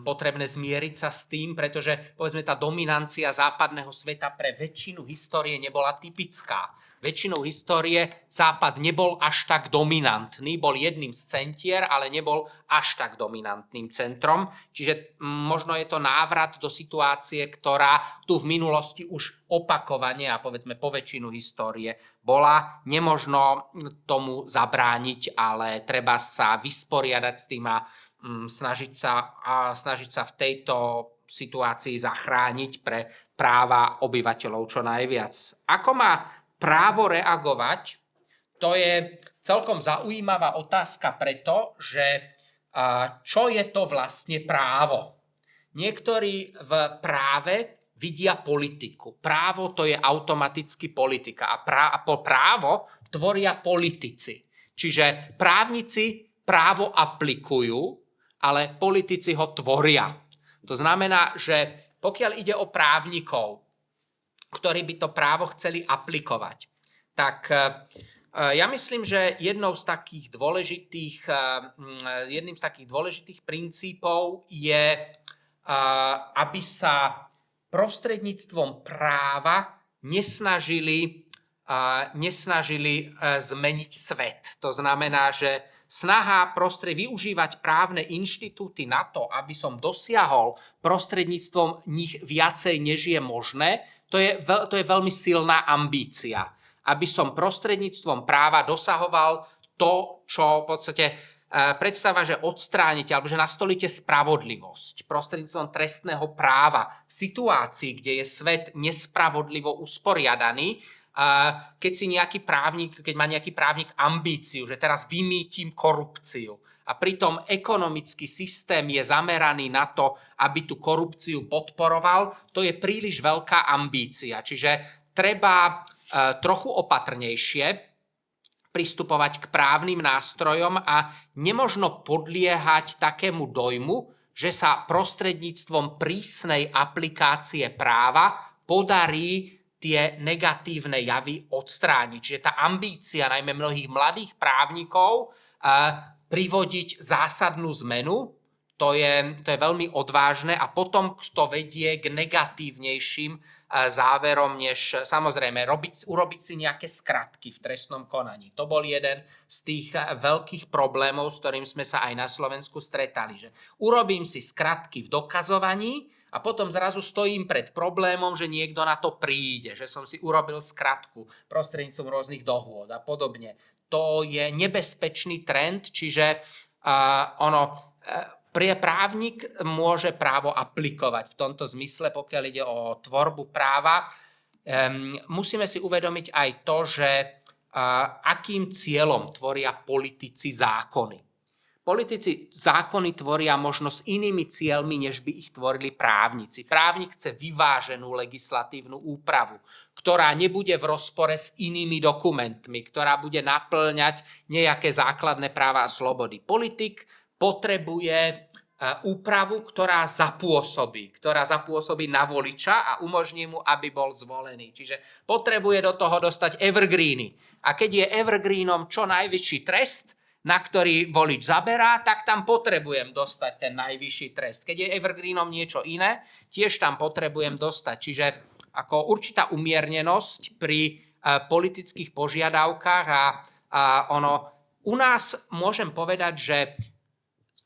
potrebné zmieriť sa s tým, pretože povedzme tá dominancia západného sveta pre väčšinu histórie nebola typická. Väčšinou histórie Západ nebol až tak dominantný, bol jedným z centier, ale nebol až tak dominantným centrom. Čiže možno je to návrat do situácie, ktorá tu v minulosti už opakovane a povedzme po väčšinu histórie bola. Nemožno tomu zabrániť, ale treba sa vysporiadať s tým a snažiť sa v tejto situácii zachrániť pre práva obyvateľov čo najviac. Ako má právo reagovať? To je celkom zaujímavá otázka preto, že čo je to vlastne právo? Niektorí v práve vidia politiku. Právo to je automaticky politika a právo tvoria politici. Čiže právnici právo aplikujú, ale politici ho tvoria. To znamená, že pokiaľ ide o právnikov, ktorí by to právo chceli aplikovať, tak ja myslím, že jedným z takých dôležitých princípov je, aby sa prostredníctvom práva nesnažili nesnažili zmeniť svet. To znamená, že snaha využívať právne inštitúty na to, aby som dosiahol prostredníctvom nich viacej, než je možné, to je veľmi silná ambícia. Aby som prostredníctvom práva dosahoval to, čo v podstate predstava, že odstránite alebo že nastolíte spravodlivosť prostredníctvom trestného práva v situácii, kde je svet nespravodlivo usporiadaný, keď má nejaký právnik ambíciu, že teraz vymýtim korupciu a pritom ekonomický systém je zameraný na to, aby tú korupciu podporoval, to je príliš veľká ambícia. Čiže treba trochu opatrnejšie pristupovať k právnym nástrojom a nemožno podliehať takému dojmu, že sa prostredníctvom prísnej aplikácie práva podarí tie negatívne javy odstrániť. Čiže tá ambícia najmä mnohých mladých právnikov privodiť zásadnú zmenu, to je veľmi odvážne a potom to vedie k negatívnejším záverom, než samozrejme urobiť si nejaké skratky v trestnom konaní. To bol jeden z tých veľkých problémov, s ktorým sme sa aj na Slovensku stretali. Že urobím si skratky v dokazovaní a potom zrazu stojím pred problémom, že niekto na to príde, že som si urobil skratku prostredníctvom rôznych dohôd a podobne. To je nebezpečný trend, čiže právnik môže právo aplikovať v tomto zmysle, pokiaľ ide o tvorbu práva. Musíme si uvedomiť aj to, že akým cieľom tvoria politici zákony. Politici zákony tvoria možno s inými cieľmi, než by ich tvorili právnici. Právnik chce vyváženú legislatívnu úpravu, ktorá nebude v rozpore s inými dokumentmi, ktorá bude naplňať nejaké základné práva a slobody. Politik potrebuje úpravu, ktorá zapôsobí na voliča a umožní mu, aby bol zvolený. Čiže potrebuje do toho dostať evergreeny. A keď je evergreenom čo najvyšší trest, na ktorý volič zaberá, tak tam potrebujem dostať ten najvyšší trest. Keď je evergreenom niečo iné, tiež tam potrebujem dostať. Čiže ako určitá umiernenosť pri politických požiadavkách u nás môžem povedať, že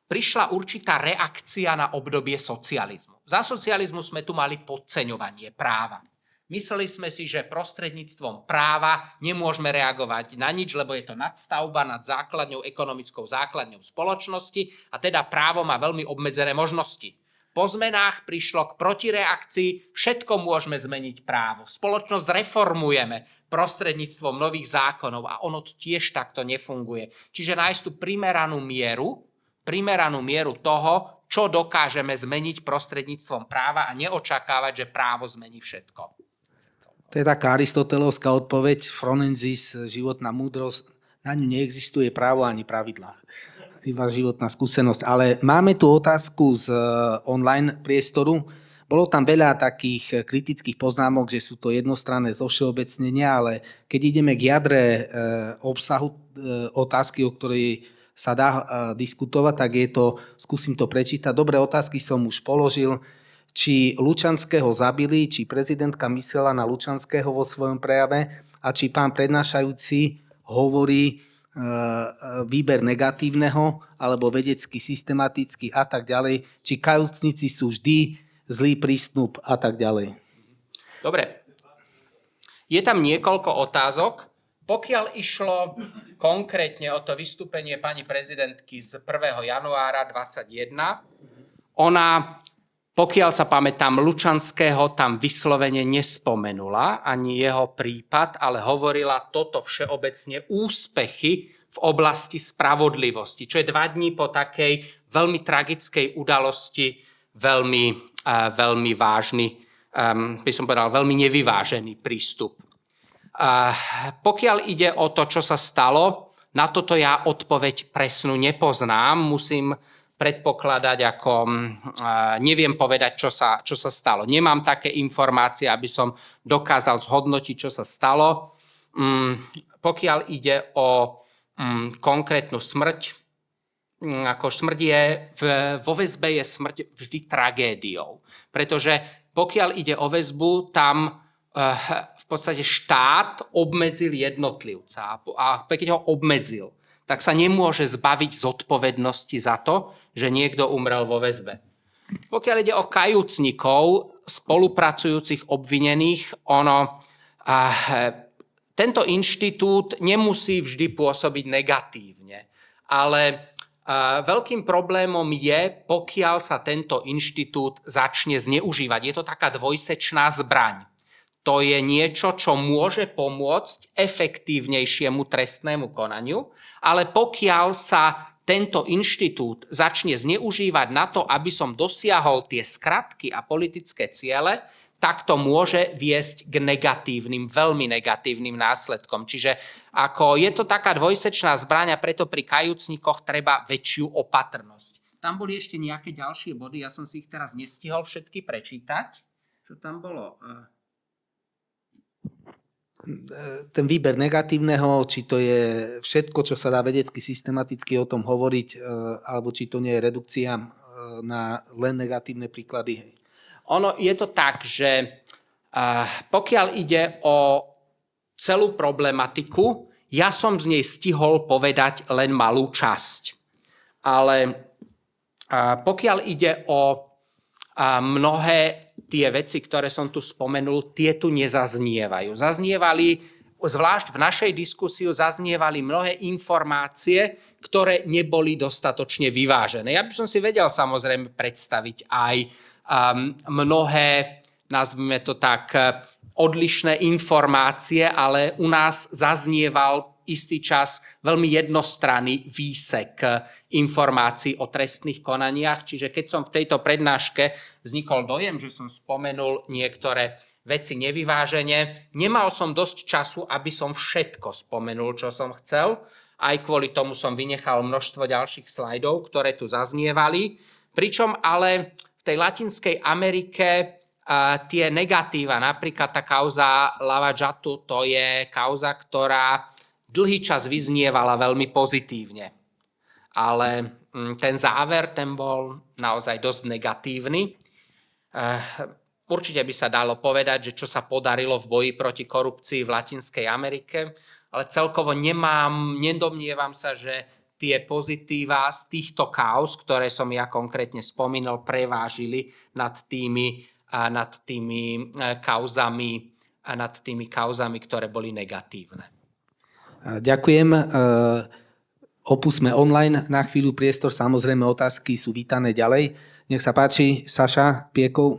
prišla určitá reakcia na obdobie socializmu. Za socializmu sme tu mali podceňovanie práva. Mysleli sme si, že prostredníctvom práva nemôžeme reagovať na nič, lebo je to nadstavba nad ekonomickou základňou spoločnosti a teda právo má veľmi obmedzené možnosti. Po zmenách prišlo k protireakcii, všetko môžeme zmeniť právo. Spoločnosť reformujeme prostredníctvom nových zákonov a ono tiež takto nefunguje. Čiže nájsť tú primeranú mieru toho, čo dokážeme zmeniť prostredníctvom práva a neočakávať, že právo zmení všetko. To je taká aristotelovská odpoveď, phronenzis, životná múdrosť. Na ňu neexistuje právo ani pravidlá. Iba životná skúsenosť. Ale máme tu otázku z online priestoru. Bolo tam veľa takých kritických poznámok, že sú to jednostranné zovšeobecnenia, ale keď ideme k jadre obsahu otázky, o ktorej sa dá diskutovať, tak skúsim to prečítať. Dobré otázky som už položil. Či Lučanského zabili, či prezidentka myslela na Lučanského vo svojom prejave a či pán prednášajúci hovorí výber negatívneho alebo vedecký, systematický a tak ďalej. Či kajúcnici sú vždy zlý prístup a tak ďalej. Dobre. Je tam niekoľko otázok. Pokiaľ išlo konkrétne o to vystúpenie pani prezidentky z 1. januára 2021, ona, pokiaľ sa pamätám, Lučanského tam vyslovene nespomenula, ani jeho prípad, ale hovorila toto všeobecne úspechy v oblasti spravodlivosti, čo je 2 dní po takej veľmi tragickej udalosti, veľmi vážny, by som povedal, veľmi nevyvážený prístup. Pokiaľ ide o to, čo sa stalo, na toto ja odpoveď presnú nepoznám. Musím predpokladať, neviem povedať, čo sa stalo. Nemám také informácie, aby som dokázal zhodnotiť, čo sa stalo. Pokiaľ ide o konkrétnu smrť, ako smrť vo väzbe je smrť vždy tragédiou. Pretože pokiaľ ide o väzbu, tam v podstate štát obmedzil jednotlivca a keď ho obmedzil, tak sa nemôže zbaviť zodpovednosti za to, že niekto umrel vo väzbe. Pokiaľ ide o kajúcnikov, spolupracujúcich obvinených, tento inštitút nemusí vždy pôsobiť negatívne, ale veľkým problémom je, pokiaľ sa tento inštitút začne zneužívať. Je to taká dvojsečná zbraň. To je niečo, čo môže pomôcť efektívnejšiemu trestnému konaniu, ale pokiaľ sa tento inštitút začne zneužívať na to, aby som dosiahol tie skratky a politické ciele, tak to môže viesť k negatívnym, veľmi negatívnym následkom. Čiže ako je to taká dvojsečná zbraň a preto pri kajúcnikoch treba väčšiu opatrnosť. Tam boli ešte nejaké ďalšie body, ja som si ich teraz nestihol všetky prečítať. Čo tam bolo? Ten výber negatívneho, či to je všetko, čo sa dá vedecky systematicky o tom hovoriť, alebo či to nie je redukcia na len negatívne príklady. Ono je to tak, že pokiaľ ide o celú problematiku, ja som z nej stihol povedať len malú časť. Ale pokiaľ ide o mnohé tie veci, ktoré som tu spomenul, tie tu nezaznievajú. Zvlášť v našej diskusii zaznievali mnohé informácie, ktoré neboli dostatočne vyvážené. Ja by som si vedel samozrejme predstaviť aj mnohé, nazvime to tak, odlišné informácie, ale u nás zaznieval istý čas veľmi jednostranný výsek informácií o trestných konaniach. Čiže keď som v tejto prednáške vznikol dojem, že som spomenul niektoré veci nevyvážene, nemal som dosť času, aby som všetko spomenul, čo som chcel. Aj kvôli tomu som vynechal množstvo ďalších slajdov, ktoré tu zaznievali. Pričom ale v tej Latinskej Amerike tie negatíva, napríklad tá kauza Lava Jatu, to je kauza, ktorá dlhý čas vyznievala veľmi pozitívne. Ale ten záver, ten bol naozaj dosť negatívny. Určite by sa dalo povedať, že čo sa podarilo v boji proti korupcii v Latinskej Amerike, ale celkovo nedomnievam sa, že tie pozitíva z týchto kauz, ktoré som ja konkrétne spomínal, prevážili nad tými kauzami, ktoré boli negatívne. Ďakujem. Opustme online na chvíľu priestor. Samozrejme, otázky sú vítané ďalej. Nech sa páči, Saša Piekov.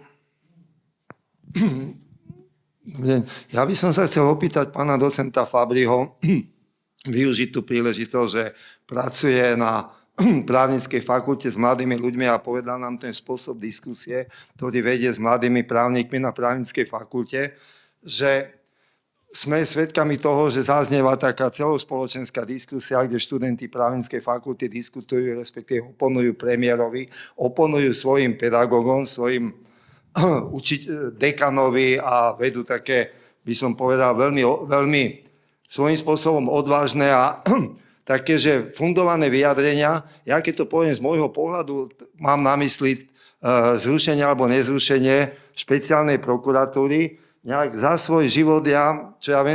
Ja by som sa chcel opýtať pána docenta Fabriho, využiť tú príležitosť, že pracuje na právnickej fakulte s mladými ľuďmi a povedal nám ten spôsob diskusie, ktorý vedie s mladými právnikmi na právnickej fakulte, že sme svedkami toho, že zaznieva taká celospoločenská diskusia, kde študenti právnickej fakulty diskutujú, respektíve oponujú premiérovi, oponujú svojim pedagógom, svojim dekanovi a vedú také, by som povedal, veľmi svojím spôsobom odvážne a také, že fundované vyjadrenia. Ja keď to poviem z môjho pohľadu, mám na mysli zrušenie alebo nezrušenie špeciálnej prokuratúry. Nejak za svoj život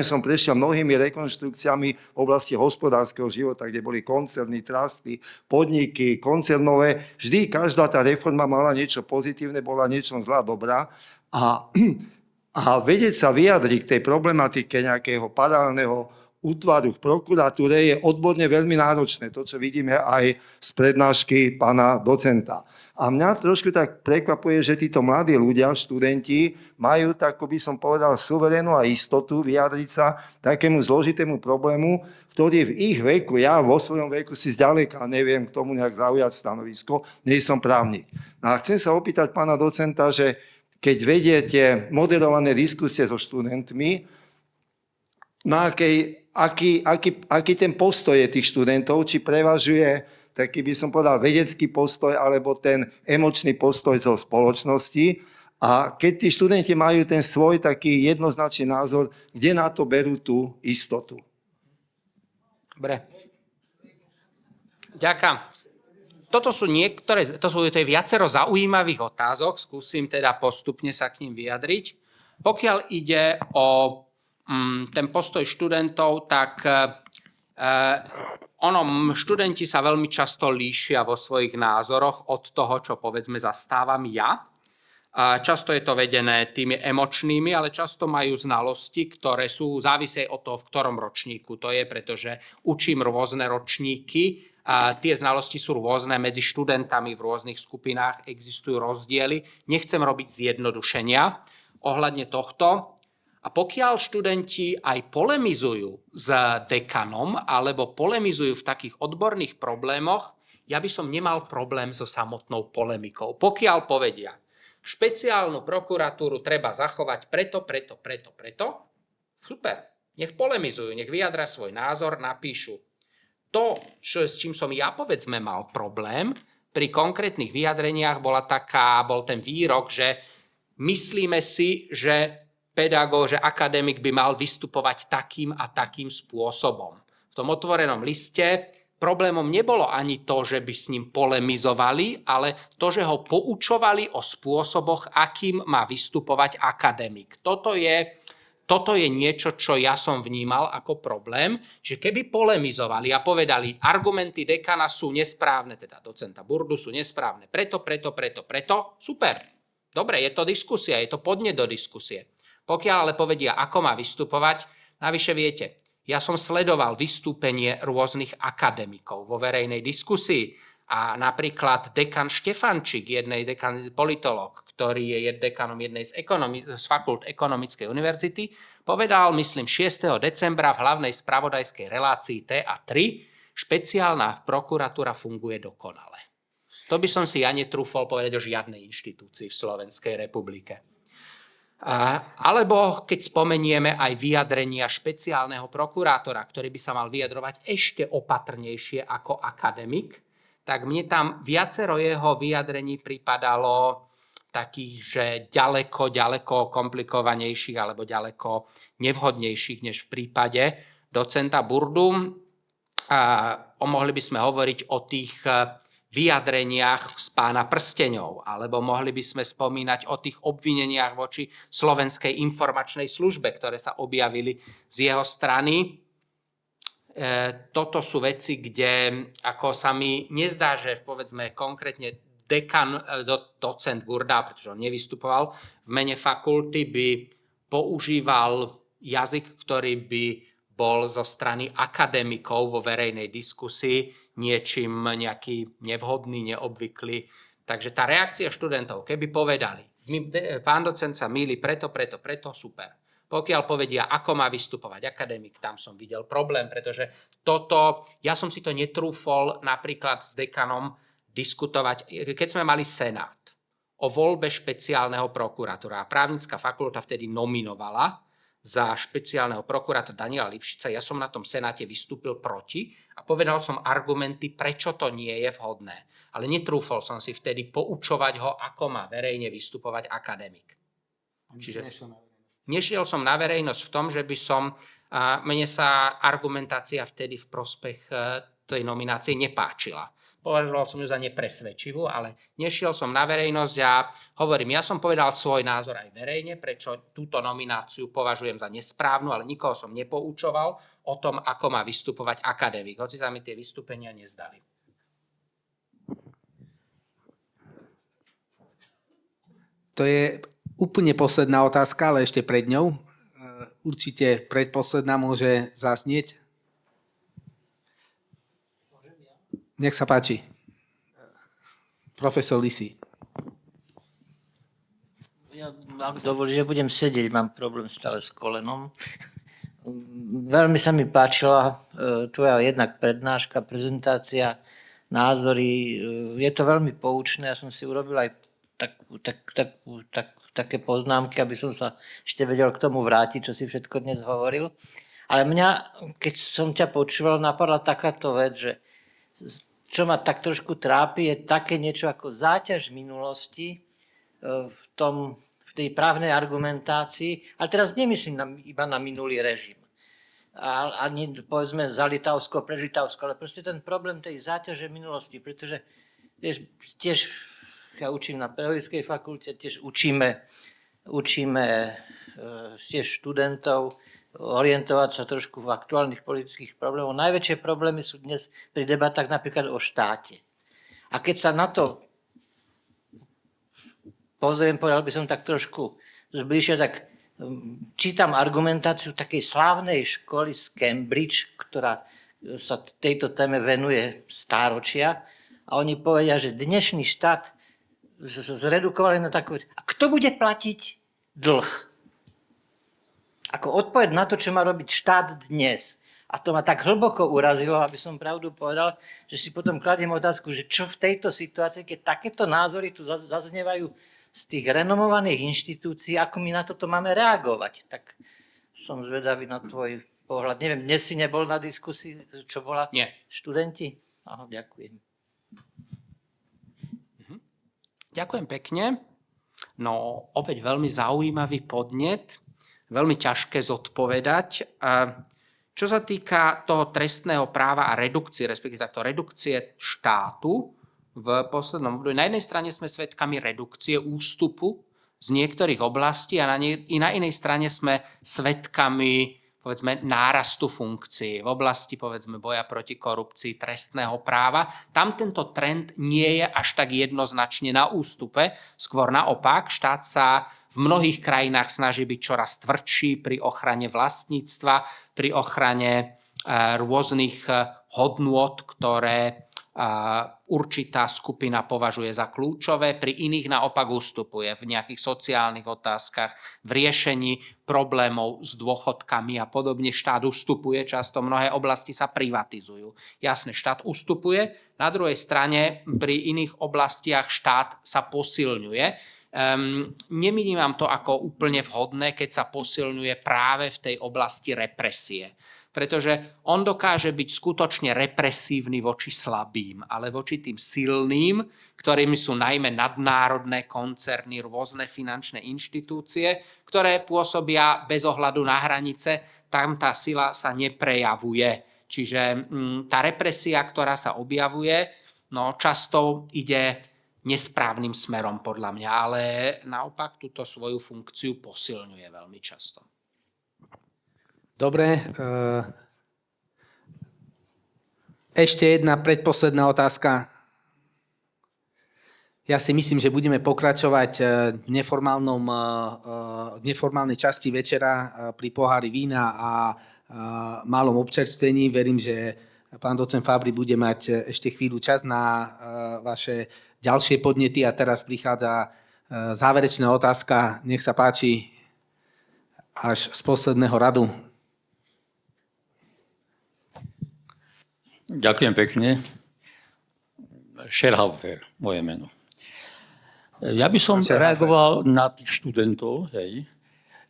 som prešiel mnohými rekonštrukciami v oblasti hospodárskeho života, kde boli koncerny, trusty, podniky, koncernové. Vždy každá tá reforma mala niečo pozitívne, bola niečo zlá, dobrá. A vedieť sa vyjadriť k tej problematike nejakého paralelného útvaru v prokuratúre je odborne veľmi náročné. To, čo vidíme aj z prednášky pána docenta. A mňa trošku tak prekvapuje, že títo mladí ľudia, študenti, majú, tak by som povedal, suverénu a istotu vyjadriť sa takému zložitému problému, ktorý v ich veku, ja vo svojom veku si zďaleka neviem k tomu nejak zaujať stanovisko, nie som právnik. No a chcem sa opýtať pána docenta, že keď vediete moderované diskusie so študentmi, na aký ten postoj je tých študentov, či prevažuje taký by som povedal vedecký postoj alebo ten emočný postoj zo spoločnosti. A keď tí študenti majú ten svoj taký jednoznačný názor, kde na to berú tú istotu? Dobre. Ďakujem. To je viacero zaujímavých otázok, skúsim teda postupne sa k ním vyjadriť. Pokiaľ ide o ten postoj študentov, tak študenti sa veľmi často líšia vo svojich názoroch od toho, čo povedzme zastávam ja. Často je to vedené tými emočnými, ale často majú znalosti, ktoré sú závisej od toho, v ktorom ročníku to je, pretože učím rôzne ročníky. Tie znalosti sú rôzne medzi študentami v rôznych skupinách, existujú rozdiely. Nechcem robiť zjednodušenia ohľadne tohto. A pokiaľ študenti aj polemizujú s dekanom alebo polemizujú v takých odborných problémoch, ja by som nemal problém so samotnou polemikou. Pokiaľ povedia, špeciálnu prokuratúru treba zachovať preto, super, nech polemizujú, nech vyjadria svoj názor, napíšu. To, s čím som ja povedzme mal problém, pri konkrétnych vyjadreniach bol ten výrok, že myslíme si, že pedagóg, že akademik by mal vystupovať takým a takým spôsobom. V tom otvorenom liste problémom nebolo ani to, že by s ním polemizovali, ale to, že ho poučovali o spôsoboch, akým má vystupovať akademik. Toto je niečo, čo ja som vnímal ako problém, že keby polemizovali a povedali, argumenty dekana sú nesprávne, teda docenta Burdu sú nesprávne, preto, super. Dobre, je to diskusia, je to podnet do diskusie. Pokiaľ ale povedia, ako má vystupovať, navyše viete, ja som sledoval vystúpenie rôznych akademikov vo verejnej diskusii a napríklad dekan Štefančík, politológ, ktorý je dekanom jednej z fakult Ekonomickej univerzity, povedal, myslím, 6. decembra v hlavnej spravodajskej relácii TA3, špeciálna prokuratúra funguje dokonale. To by som si ja netrúfol povedať o žiadnej inštitúcii v Slovenskej republike. Alebo keď spomenieme aj vyjadrenia špeciálneho prokurátora, ktorý by sa mal vyjadrovať ešte opatrnejšie ako akademik, tak mne tam viacero jeho vyjadrení pripadalo takých, že ďaleko komplikovanejších alebo ďaleko nevhodnejších než v prípade docenta Burdu. Mohli by sme hovoriť o tých vyjadreniach z Pána prsteňov, alebo mohli by sme spomínať o tých obvineniach voči Slovenskej informačnej službe, ktoré sa objavili z jeho strany. Toto sú veci, kde ako sa mi nezdá, že povedzme konkrétne dekan, docent Burda, pretože on nevystupoval v mene fakulty, by používal jazyk, ktorý by bol zo strany akademikov vo verejnej diskusii niečím nejaký nevhodný, neobvyklý. Takže tá reakcia študentov, keby povedali, pán docent sa mýli preto, super. Pokiaľ povedia, ako má vystupovať akademik, tam som videl problém, pretože ja som si to netrúfol napríklad s dekanom diskutovať, keď sme mali senát o voľbe špeciálneho prokurátora. Právnická fakulta vtedy nominovala za špeciálneho prokurátora Daniela Lipšica. Ja som na tom senáte vystúpil proti a povedal som argumenty, prečo to nie je vhodné. Ale netrúfol som si vtedy poučovať ho, ako má verejne vystupovať akademik. Čiže nešiel som na verejnosť v tom, že by som, mne sa argumentácia vtedy v prospech tej nominácie nepáčila. Považoval som ju za nepresvedčivú, ale nešiel som na verejnosť a hovorím, ja som povedal svoj názor aj verejne, prečo túto nomináciu považujem za nesprávnu, ale nikoho som nepoučoval o tom, ako má vystupovať akademik, hoci sa mi tie vystúpenia nezdali. To je úplne posledná otázka, ale ešte pred ňou. Určite predposledná môže zaznieť. Nech sa páči. Profesor Lisi. Ja, ak dovolíš, že budem sedieť, mám problém stále s kolenom. Veľmi sa mi páčila tvoja jednak prednáška, prezentácia, názory. Je to veľmi poučné. Ja som si urobil aj také poznámky, aby som sa ešte vedel k tomu vrátiť, čo si všetko dnes hovoril. Ale mňa, keď som ťa počúval, napadla takáto vec, že čo ma tak trošku trápi, je také niečo ako záťaž minulosti v tej právnej argumentácii. Ale teraz nemyslím iba na minulý režim. Ani povedzme za Litavsko, pre Litavsko, ale proste ten problém tej záťaže minulosti, pretože vieš, tiež ja učím na pedagogickej fakulte, tiež učíme učíme tiež študentov orientovať sa trošku v aktuálnych politických problémoch. Najväčšie problémy sú dnes pri debatách napríklad o štáte. A keď sa na to pozriem, povedal by som tak trošku zbližšie, tak čítam argumentáciu takej slávnej školy z Cambridge, ktorá sa tejto téme venuje stáročia. A oni povedia, že dnešný štát zredukovali na takú... A kto bude platiť dlh? Ako odpoveď na to, čo má robiť štát dnes. A to ma tak hlboko urazilo, aby som pravdu povedal, že si potom kladiem otázku, že čo v tejto situácii, keď takéto názory tu zaznievajú z tých renomovaných inštitúcií, ako my na toto máme reagovať. Tak som zvedavý na tvoj pohľad. Neviem, dnes si nebol na diskusii, čo bola Nie. študenti? Aha, ďakujem. Ďakujem pekne. No, opäť veľmi zaujímavý podnet. Veľmi ťažké zodpovedať. Čo sa týka toho trestného práva a redukcie, respektíve takto redukcie štátu v poslednom období, na jednej strane sme svedkami redukcie ústupu z niektorých oblastí a na inej strane sme svedkami, povedzme, nárastu funkcií v oblasti, povedzme, boja proti korupcii, trestného práva. Tam tento trend nie je až tak jednoznačne na ústupe, skôr naopak, štát sa v mnohých krajinách snaží byť čoraz tvrdší pri ochrane vlastníctva, pri ochrane rôznych hodnôt, ktoré určitá skupina považuje za kľúčové, pri iných naopak ustupuje v nejakých sociálnych otázkach, v riešení problémov s dôchodkami a podobne. Štát ustupuje, často mnohé oblasti sa privatizujú. Jasne, štát ustupuje, na druhej strane pri iných oblastiach štát sa posilňuje. Nemínim to ako úplne vhodné, keď sa posilňuje práve v tej oblasti represie. Pretože on dokáže byť skutočne represívny voči slabým, ale voči tým silným, ktorými sú najmä nadnárodné koncerny, rôzne finančné inštitúcie, ktoré pôsobia bez ohľadu na hranice, tam tá sila sa neprejavuje. Čiže tá represia, ktorá sa objavuje, no často ide nesprávnym smerom podľa mňa, ale naopak túto svoju funkciu posilňuje veľmi často. Dobre. Ešte jedna predposledná otázka. Ja si myslím, že budeme pokračovať v neformálnej časti večera pri pohári vína a malom občerstvení. Verím, že pán docent Fabri bude mať ešte chvíľu čas na vaše ďalšie podnety a teraz prichádza záverečná otázka. Nech sa páči, až z posledného radu. Ďakujem pekne. Scherhaufer, moje meno. Ja by som reagoval na tých študentov. Hej.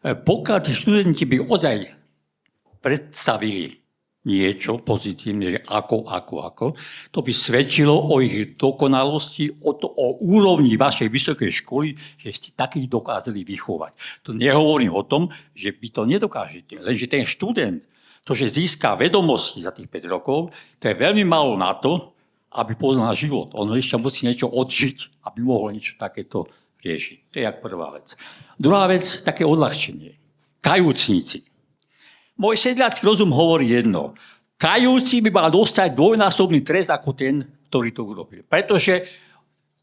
Pokiaľ tí študenti by ozaj predstavili niečo pozitívne, že ako, to by svedčilo o ich dokonalosti, o úrovni vašej vysokej školy, že ste takých dokázali vychovať. To nehovorím o tom, že vy to nedokážete, lenže ten študent, to, že získa vedomosti za tých 5 rokov, to je veľmi málo na to, aby poznal život. On ešte musí niečo odžiť, aby mohol niečo takéto riešiť. To je jak prvá vec. Druhá vec, také odľahčenie. Kajúcnici. Môj sedliacky rozum hovorí jedno. Kajúci by mal dostať dvojnásobný trest ako ten, ktorý to urobil. Pretože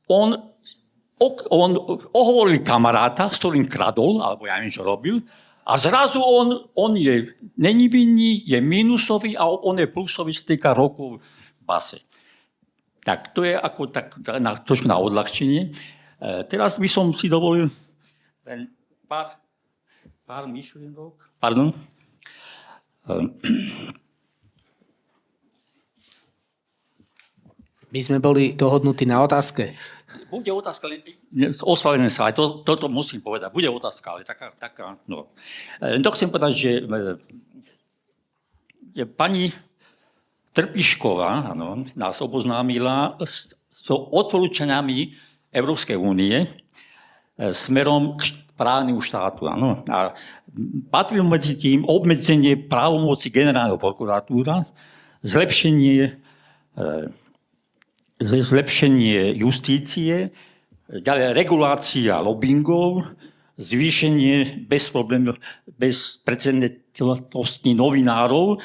on ohovoril kamaráta, s ktorým kradol, alebo ja neviem, čo robil, a zrazu on není vinný, je minusový a on je plusový, sa týka rokov v base. Tak to je ako trošku na odľahčenie. Teraz by som si dovolil pár myšlienok. Pardon. My sme boli dohodnutí na otázke. Bude otázka, ospravedlňujem sa, aj toto musím povedať, bude otázka, ale taká no. To chcem povedať, že pani Trpišková nás oboznámila s odporúčaniami Európskej únie smerom k právnemu štátu. Áno. A patrilo medzi tým obmedzenie právomoci generálneho prokuratúra, zlepšenie justície, ďalej regulácia lobbingov, zvýšenie bezprecedentnosti novinárov.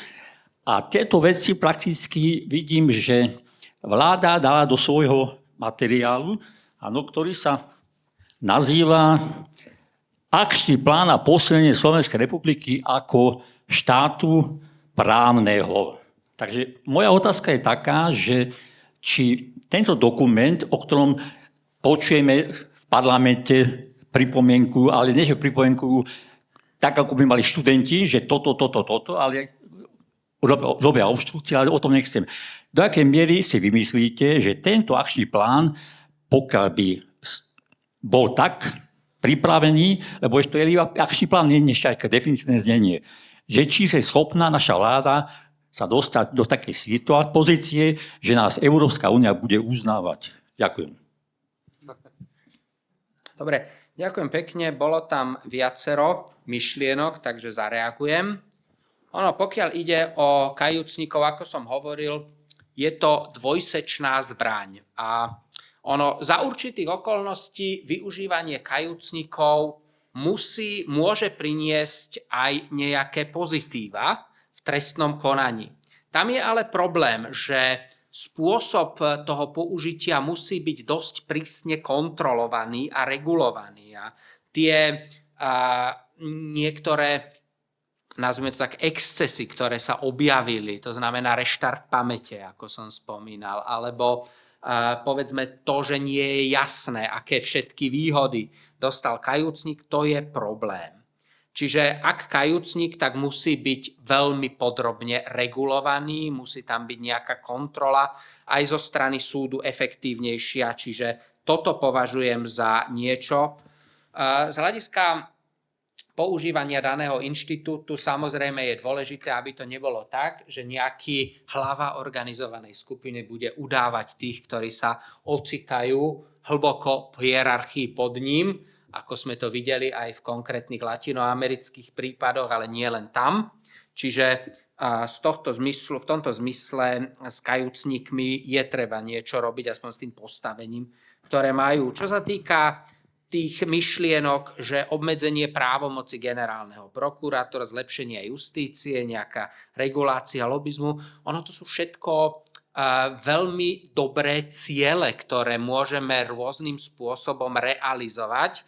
A tieto veci prakticky vidím, že vláda dala do svojho materiálu, ktorý sa nazýva Akčný plán na posilnenie Slovenskej republiky ako štátu právneho. Takže moja otázka je taká, že či tento dokument, o ktorom počujeme v parlamente pripomienku, ale nie že pripomienku tak, ako by mali študenti, že toto, ale robia obštrukcie, ale o tom nechcem. Do akej miery si vymyslíte, že tento akčný plán, pokiaľ by bol tak pripravený, lebo ešte je akčný plán, nie je ešte definitívne znenie, že či je schopná naša vláda sa dostať do takej pozície, že nás Európska únia bude uznávať. Ďakujem. Dobre, ďakujem pekne. Bolo tam viacero myšlienok, takže zareagujem. Pokiaľ ide o kajúcnikov, ako som hovoril, je to dvojsečná zbraň. A za určitých okolností využívanie kajúcnikov môže priniesť aj nejaké pozitíva v trestnom konaní. Tam je ale problém, že spôsob toho použitia musí byť dosť prísne kontrolovaný a regulovaný. A niektoré, nazvime to tak, excesy, ktoré sa objavili, to znamená reštart pamäte, ako som spomínal, alebo povedzme to, že nie je jasné, aké všetky výhody dostal kajúcnik, to je problém. Čiže ak kajúcnik, tak musí byť veľmi podrobne regulovaný, musí tam byť nejaká kontrola aj zo strany súdu efektívnejšia, čiže toto považujem za niečo. Z hľadiska používania daného inštitútu samozrejme je dôležité, aby to nebolo tak, že nejaký hlava organizovanej skupiny bude udávať tých, ktorí sa ocitajú hlboko v hierarchii pod ním, ako sme to videli aj v konkrétnych latinoamerických prípadoch, ale nie len tam. Čiže v tomto zmysle s kajúcnikmi je treba niečo robiť, aspoň s tým postavením, ktoré majú. Čo sa týka tých myšlienok, že obmedzenie právomoci generálneho prokurátora, zlepšenie justície, nejaká regulácia lobizmu, to sú všetko veľmi dobré ciele, ktoré môžeme rôznym spôsobom realizovať.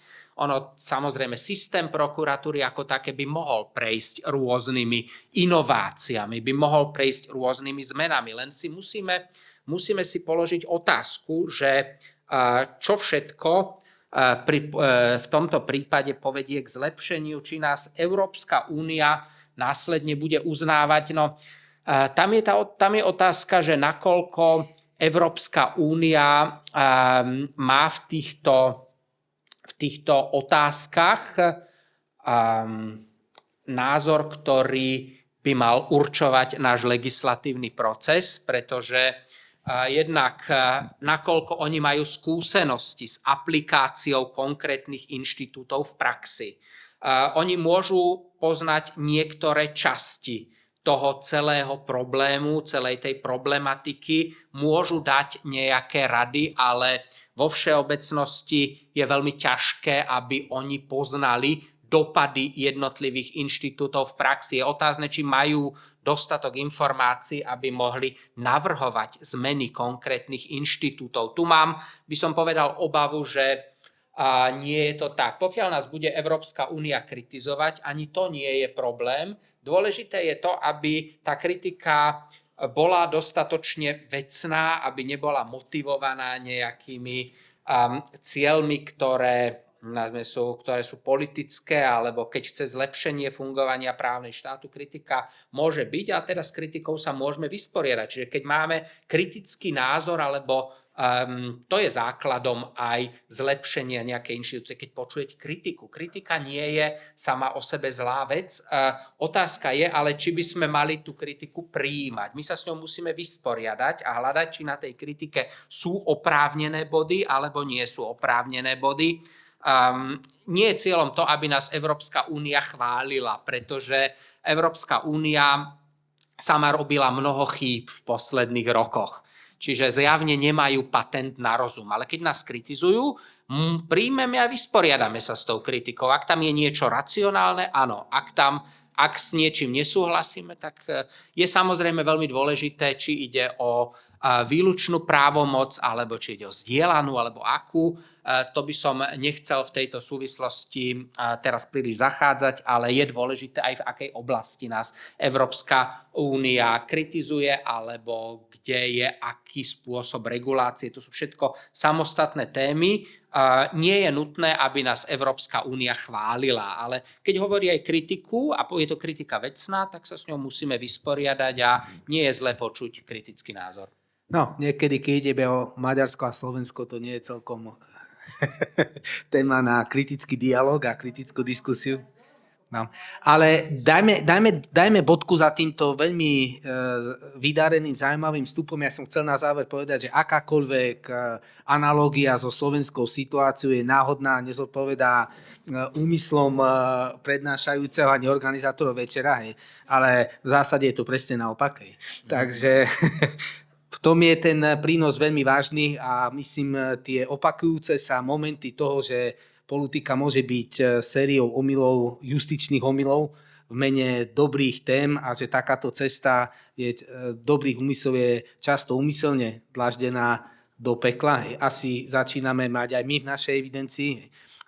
Samozrejme, systém prokuratúry ako také by mohol prejsť rôznymi inováciami, by mohol prejsť rôznymi zmenami, len si musíme si položiť otázku, že čo všetko v tomto prípade povedie k zlepšeniu, či nás Európska únia následne bude uznávať. Tam je otázka, že nakoľko Európska únia má v týchto otázkach názor, ktorý by mal určovať náš legislatívny proces, pretože jednak nakoľko oni majú skúsenosti s aplikáciou konkrétnych inštitútov v praxi. Oni môžu poznať niektoré časti toho celého problému, celej tej problematiky, môžu dať nejaké rady, ale vo všeobecnosti je veľmi ťažké, aby oni poznali dopady jednotlivých inštitútov v praxi. Je otázne, či majú dostatok informácií, aby mohli navrhovať zmeny konkrétnych inštitútov. Tu mám, by som povedal, obavu, že nie je to tak. Pokiaľ nás bude Európska únia kritizovať, ani to nie je problém. Dôležité je to, aby tá kritika bola dostatočne vecná, aby nebola motivovaná nejakými cieľmi, ktoré sú politické, alebo keď chce zlepšenie fungovania právnej štátu, kritika môže byť a teda s kritikou sa môžeme vysporiadať. Čiže keď máme kritický názor, alebo to je základom aj zlepšenia nejakej inštitúcie. Keď počujete kritiku, kritika nie je sama o sebe zlá vec. Otázka je ale, či by sme mali tú kritiku prijímať. My sa s ňou musíme vysporiadať a hľadať, či na tej kritike sú oprávnené body, alebo nie sú oprávnené body. Nie je cieľom to, aby nás Európska únia chválila, pretože Európska únia sama robila mnoho chýb v posledných rokoch. Čiže zjavne nemajú patent na rozum. Ale keď nás kritizujú, príjmeme a vysporiadame sa s tou kritikou. Ak tam je niečo racionálne, áno. Ak s niečím nesúhlasíme, tak je samozrejme veľmi dôležité, či ide o výlučnú právomoc, alebo či ide o zdieľanú, alebo akú. To by som nechcel v tejto súvislosti teraz príliš zachádzať, ale je dôležité aj v akej oblasti nás Európska únia kritizuje, alebo kde je aký spôsob regulácie. To sú všetko samostatné témy. Nie je nutné, aby nás Európska únia chválila, ale keď hovorí aj kritiku, a je to kritika vecná, tak sa s ňou musíme vysporiadať a nie je zlé počuť kritický názor. No, niekedy, keď ideme o Maďarsko a Slovensko, to nie je celkom téma na kritický dialog a kritickú diskusiu. No. Ale dajme bodku za týmto veľmi vydareným, zaujímavým vstupom. Ja som chcel na záver povedať, že akákoľvek analogia so slovenskou situáciou je náhodná, nezodpovedá úmyslom prednášajúceho ani organizátorov večera, hej. Ale v zásade je to presne naopak. Hej. Takže v tom je ten prínos veľmi vážny a myslím, tie opakujúce sa momenty toho, že politika môže byť sériou omylov, justičných omylov v mene dobrých tém a že takáto cesta dobrých úmyslov je často úmyselne dláždená do pekla. Asi začíname mať aj my v našej evidencii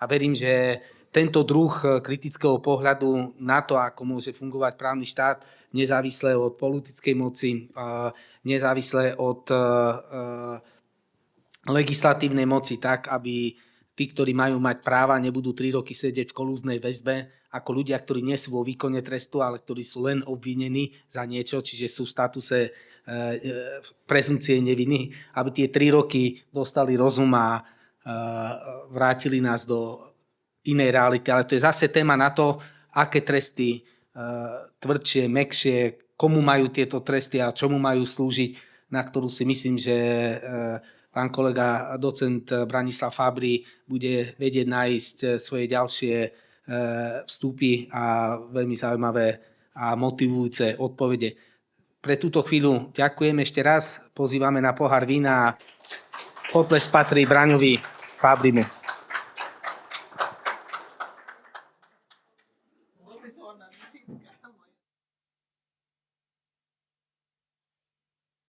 a verím, že tento druh kritického pohľadu na to, ako môže fungovať právny štát, nezávisle od politickej moci, nezávisle od legislatívnej moci, tak, aby tí, ktorí majú mať práva, nebudú 3 roky sedieť v kolúznej väzbe ako ľudia, ktorí nie sú vo výkone trestu, ale ktorí sú len obvinení za niečo, čiže sú v statuse prezumpcie neviny, aby tie 3 roky dostali rozum a vrátili nás do inej reality. Ale to je zase téma na to, aké tresty tvrdšie, mäkšie, komu majú tieto tresty a čomu majú slúžiť, na ktorú si myslím, že pán kolega docent Branislav Fabri bude vedieť nájsť svoje ďalšie vstupy a veľmi zaujímavé a motivujúce odpovede. Pre túto chvíľu ďakujem ešte raz, pozývame na pohár vína a potlesk patrí Braňovi Fabrimu.